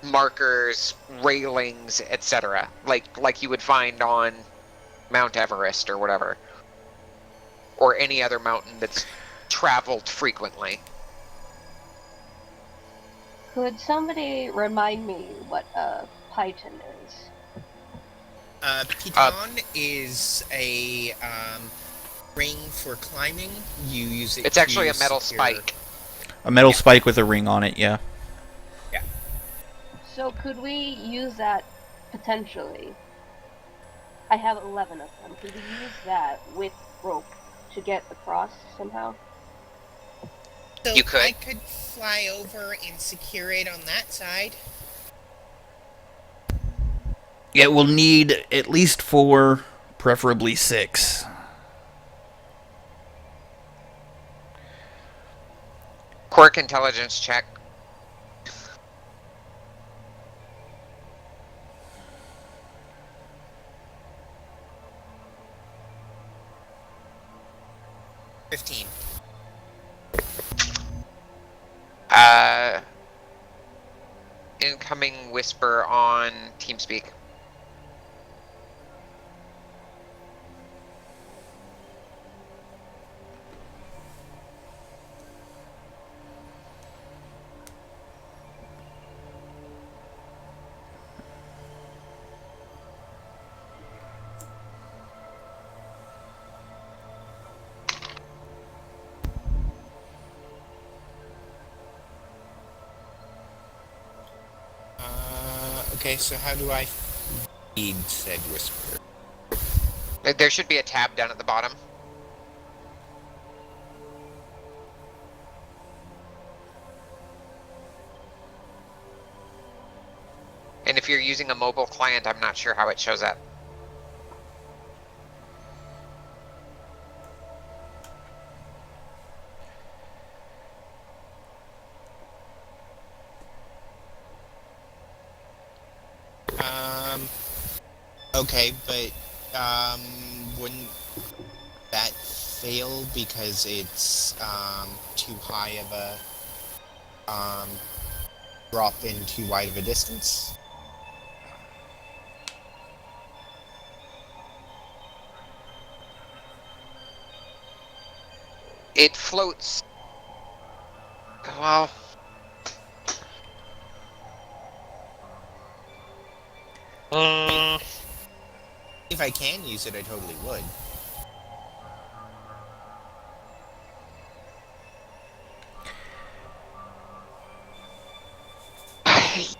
markers, railings, etc. Like you would find on Mount Everest or whatever, or any other mountain that's traveled frequently. Could somebody remind me what a python is? Piton is a ring for climbing. You use it. It's actually a metal secure... spike. A metal spike with a ring on it, yeah. Yeah. So could we use that potentially? I have 11 of them. Could we use that with rope to get across somehow? So You could. I could fly over and secure it on that side. Yeah, we'll need at least 4, preferably 6. Quirk intelligence check. $15. Incoming whisper on TeamSpeak. Okay, so how do I feed said whisper? There should be a tab down at the bottom. And if you're using a mobile client, I'm not sure how it shows up. Okay, but wouldn't that fail because it's too high of a drop in too wide of a distance? It floats. Well, If I can use it, I totally would.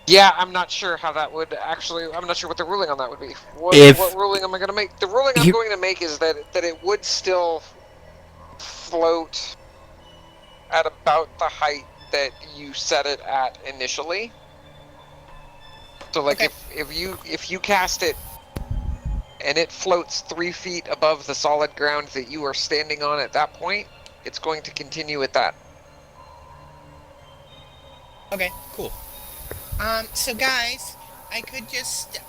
yeah, I'm not sure how that would actually. I'm not sure what the ruling on that would be. If- What ruling am I going to make? The ruling I'm going to make is that it would still float at about the height that you set it at initially. So, like, Okay. if you cast it and it floats 3 feet above the solid ground that you are standing on at that point, it's going to continue at that. Okay, cool. So guys, I could just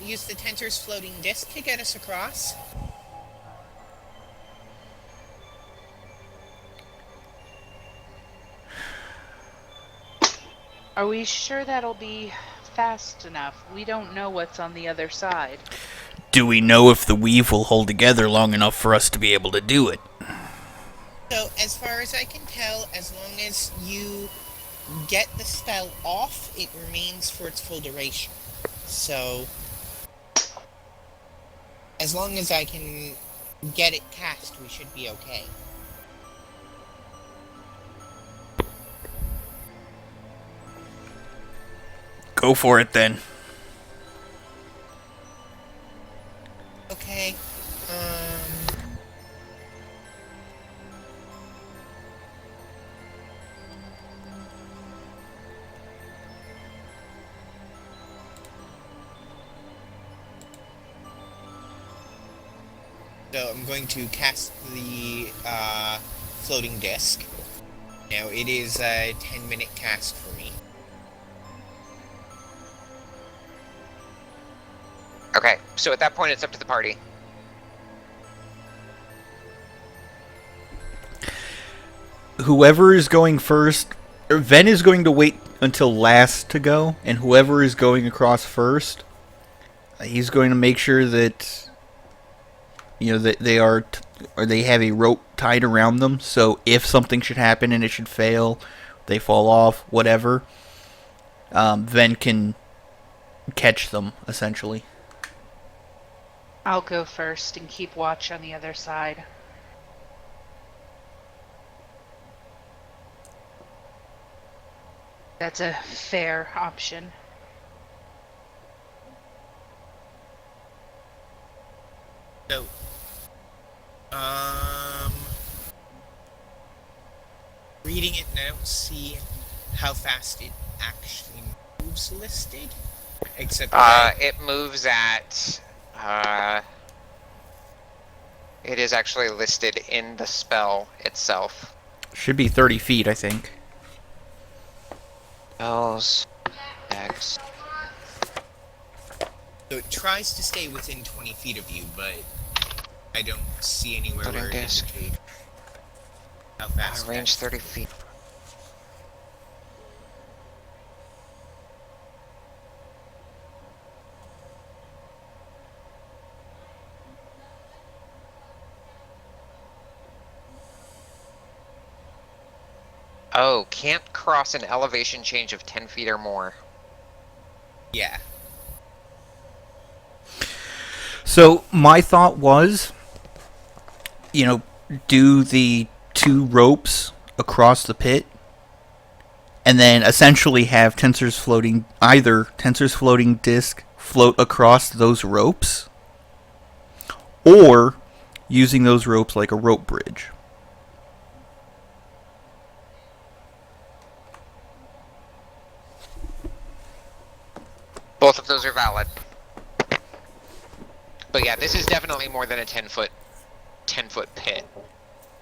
use the Tensor's floating disc to get us across. Are we sure that'll be fast enough? We don't know what's on the other side. Do we know if the weave will hold together long enough for us to be able to do it? So, as far as I can tell, as long as you get the spell off, it remains for its full duration. So, as long as I can get it cast, we should be okay. Go for it then. Okay. So I'm going to cast the floating disc. Now it is a 10-minute cast for me. Okay, so at that point, it's up to the party. Whoever is going first, Ven is going to wait until last to go, and whoever is going across first, he's going to make sure that that they are or they have a rope tied around them. So if something should happen and it should fail, they fall off, whatever, Ven can catch them essentially. I'll go first and keep watch on the other side. That's a fair option. So, reading it now, see how fast it actually moves listed. Except It moves at. It is actually listed in the spell itself. Should be 30 feet, I think. Spells. X. so it tries to stay within 20 feet of you, but I don't see anywhere Floating where it disc. indicates how fast. Range 30 feet. Oh, can't cross an elevation change of 10 feet or more. Yeah. So my thought was, do the 2 ropes across the pit, and then essentially have either Tensor's floating disc float across those ropes, or using those ropes like a rope bridge. Both of those are valid. But yeah, this is definitely more than a 10-foot pit.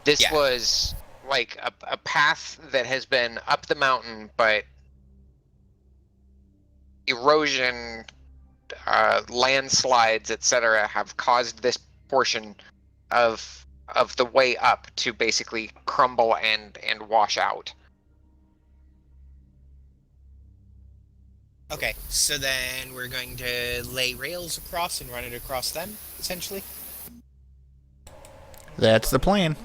This was like a path that has been up the mountain, but erosion, landslides, etc., have caused this portion of the way up to basically crumble and wash out. Okay, so then we're going to lay rails across and run it across them, essentially? That's the plan.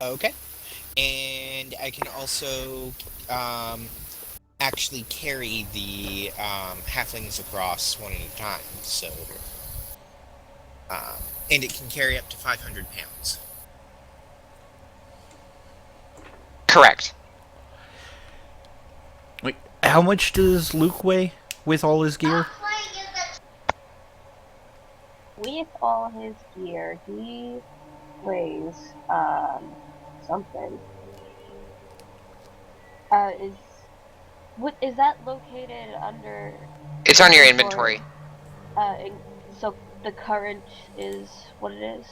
Okay. And I can also actually carry the halflings across one at a time. So, and it can carry up to 500 pounds. Correct. Wait, how much does Luke weigh with all his gear? With all his gear, he weighs something. Is that located under? It's on your inventory. So the current is what it is.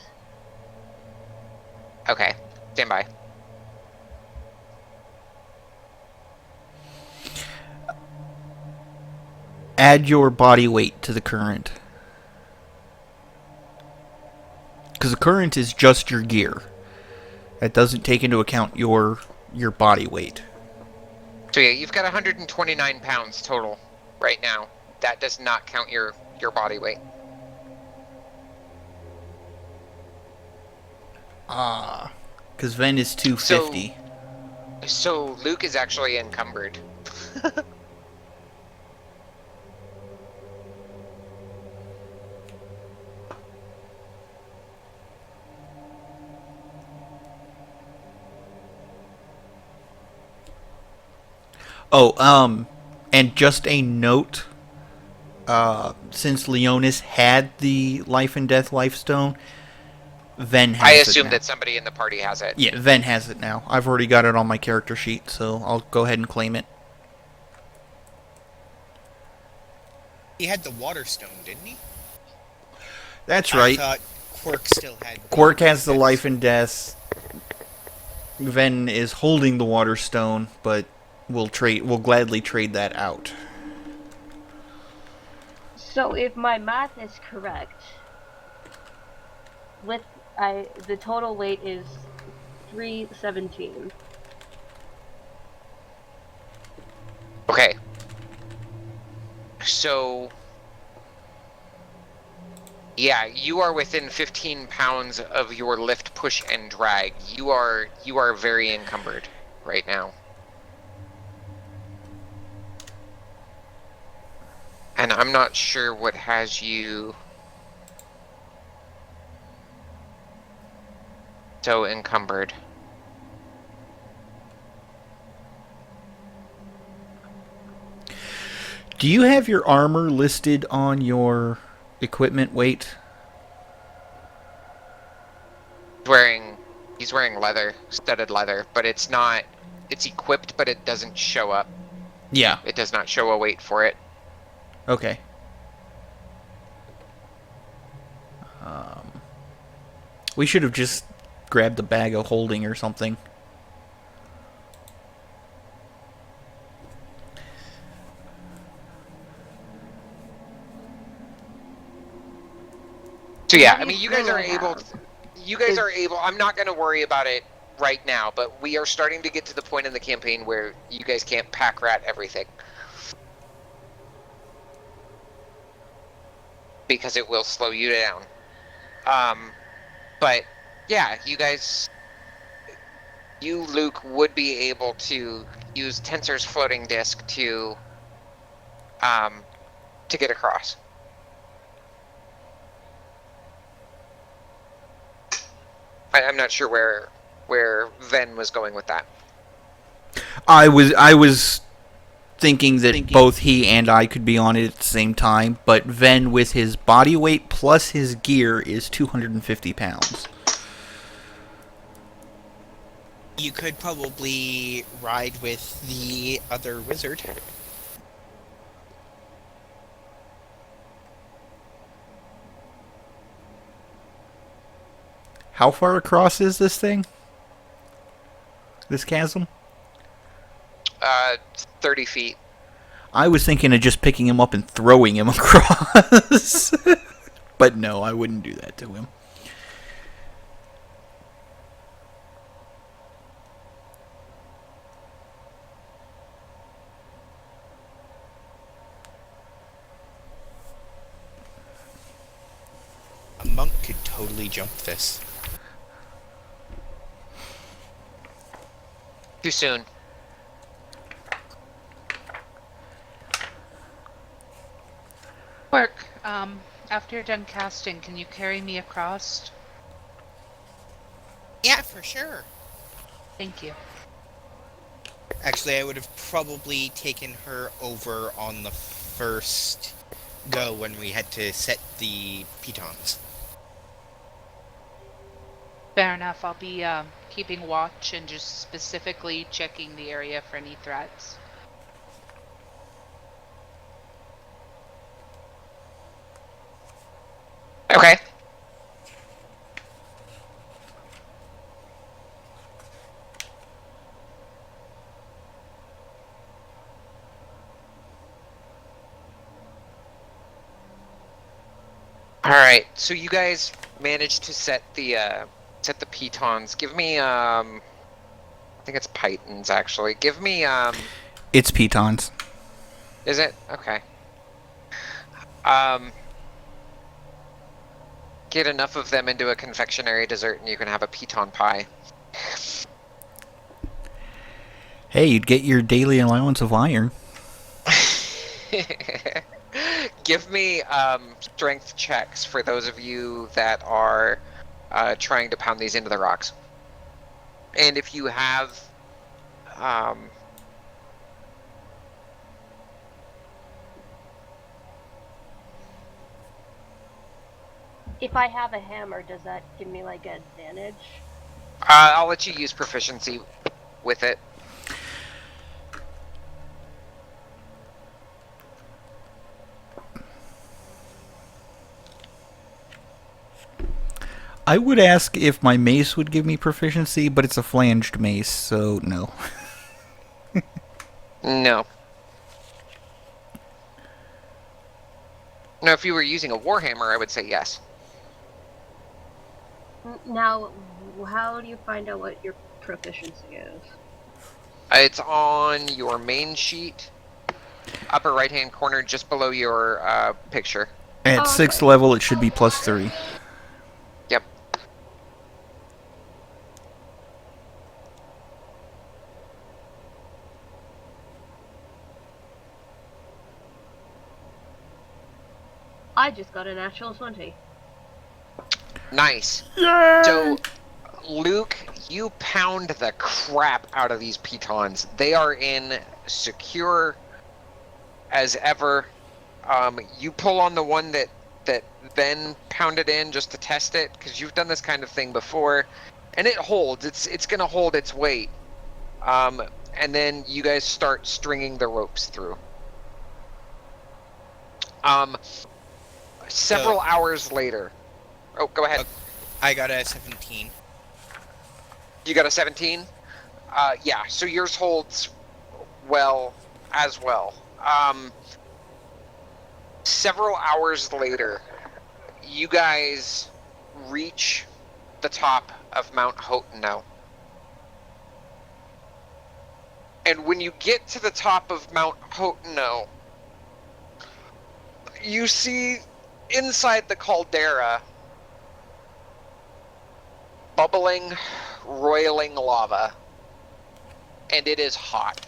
Okay, stand by. Add your body weight to the current. Because the current is just your gear. That doesn't take into account your body weight. So yeah, you've got 129 pounds total right now. That does not count your body weight. Ah. Because Ven is 250. So Luke is actually encumbered. Oh, and just a note. Since Leonis had the life and death life stone, Ven has it. I assume now. that somebody in the party has it. Yeah, Ven has it now. I've already got it on my character sheet, so I'll go ahead and claim it. He had the water stone, didn't he? That's right. I thought Quirk still had. Quirk has the life and death. Ven is holding the water stone, but we'll gladly trade that out. So if my math is correct, the total weight is 317. Okay. So yeah, you are within 15 pounds of your lift, push, and drag. You are very encumbered right now. And I'm not sure what has you so encumbered. Do you have your armor listed on your equipment weight? He's wearing leather, studded leather, but it's equipped, but it doesn't show up. Yeah. It does not show a weight for it. Okay. We should have just grabbed a bag of holding or something. So yeah, I mean, you guys are able. I'm not going to worry about it right now, but we are starting to get to the point in the campaign where you guys can't pack rat everything. Because it will slow you down. But yeah, you, Luke, would be able to use Tensor's floating disc to get across. I'm not sure where Ven was going with that. I was thinking that both he and I could be on it at the same time, but Ven with his body weight plus his gear is 250 pounds. You could probably ride with the other wizard. How far across is this thing? This chasm? 30 feet. I was thinking of just picking him up and throwing him across. But no, I wouldn't do that to him. A monk could totally jump this. Too soon. Work. After you're done casting, can you carry me across? Yeah, for sure. Thank you. Actually, I would have probably taken her over on the first go when we had to set the pitons. Fair enough. I'll be keeping watch and just specifically checking the area for any threats. Okay. All right. So you guys managed to set the pitons. Give me I think it's pythons actually. Give me It's pitons. Is it? Okay. Get enough of them into a confectionery dessert and you can have a piton pie. Hey, you'd get your daily allowance of iron. Give me strength checks for those of you that are trying to pound these into the rocks. And if you have If I have a hammer, does that give me like an advantage? I'll let you use proficiency with it. I would ask if my mace would give me proficiency, but it's a flanged mace, so no. No. No, if you were using a warhammer, I would say yes. Now, how do you find out what your proficiency is? It's on your main sheet, upper right-hand corner, just below your picture. At Oh, 6th okay. level, it should be +3. Yep. I just got a natural 20. Nice. Yay! So, Luke, you pound the crap out of these pitons. They are in secure as ever. You pull on the one that Ben pounded in just to test it, because you've done this kind of thing before, and it holds. It's gonna hold its weight. And then you guys start stringing the ropes through. Several hours later. Oh, go ahead. I got a 17. You got a 17? Yeah, so yours holds well as well. Several hours later, you guys reach the top of Mount Hoteno. And when you get to the top of Mount Hoteno, you see inside the caldera bubbling, roiling lava, and it is hot.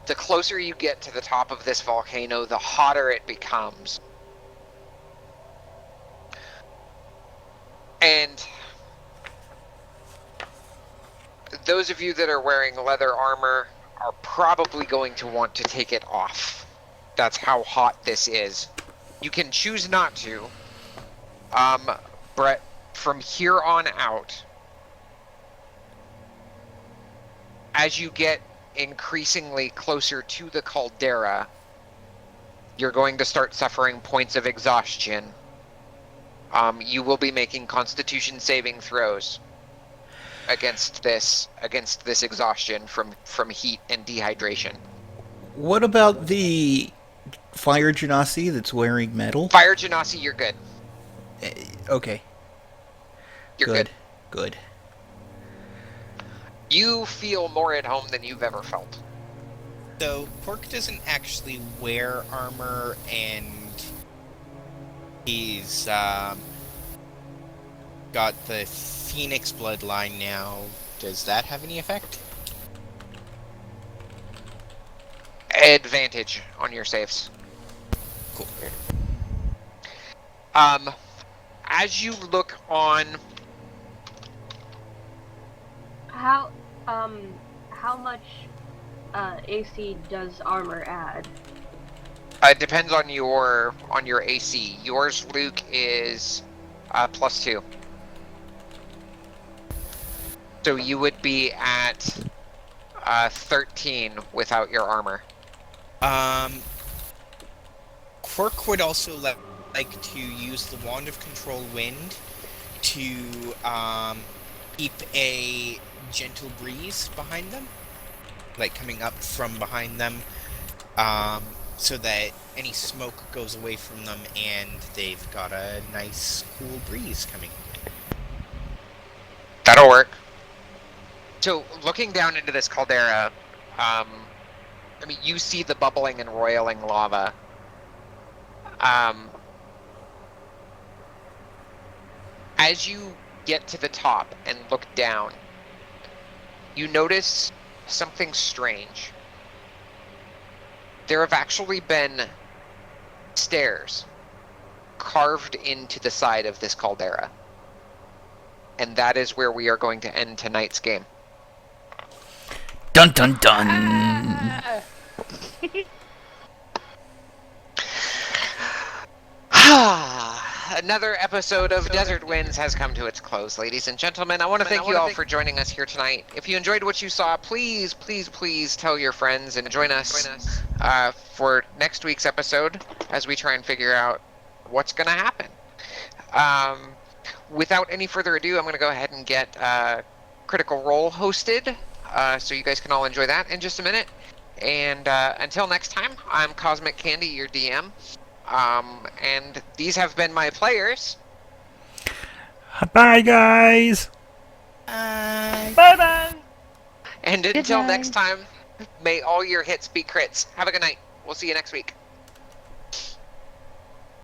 The closer you get to the top of this volcano, the hotter it becomes. And those of you that are wearing leather armor are probably going to want to take it off. That's how hot this is. You can choose not to. Brett, from here on out, as you get increasingly closer to the caldera, you're going to start suffering points of exhaustion. You will be making Constitution saving throws against this exhaustion from heat and dehydration. What about the fire genasi that's wearing metal? Fire Genasi, you're good. Okay. You're good. Good. You feel more at home than you've ever felt. So, Pork doesn't actually wear armor, and he's got the Phoenix bloodline now. Does that have any effect? Advantage on your saves. Cool. As you look on, How much AC does armor add? it depends on your AC. Yours, Luke, is +2. So you would be at 13 without your armor. Quirk would also like to use the Wand of Control Wind to keep a gentle breeze behind them, like coming up from behind them, so that any smoke goes away from them and they've got a nice cool breeze coming. That'll work. So looking down into this caldera, I mean, you see the bubbling and roiling lava. As you get to the top and look down, you notice something strange. There have actually been stairs carved into the side of this caldera. And that is where we are going to end tonight's game. Dun dun dun. Another episode of Desert Winds has come to its close, ladies and gentlemen. I want to thank you all for joining us here tonight. If you enjoyed what you saw, please, please, please tell your friends and join us for next week's episode as we try and figure out what's going to happen. Without any further ado, I'm going to go ahead and get Critical Role hosted, so you guys can all enjoy that in just a minute. And until next time, I'm CosmicCandi, your DM. And these have been my players. Bye, guys. Bye-bye. And until next time, may all your hits be crits. Have a good night. We'll see you next week.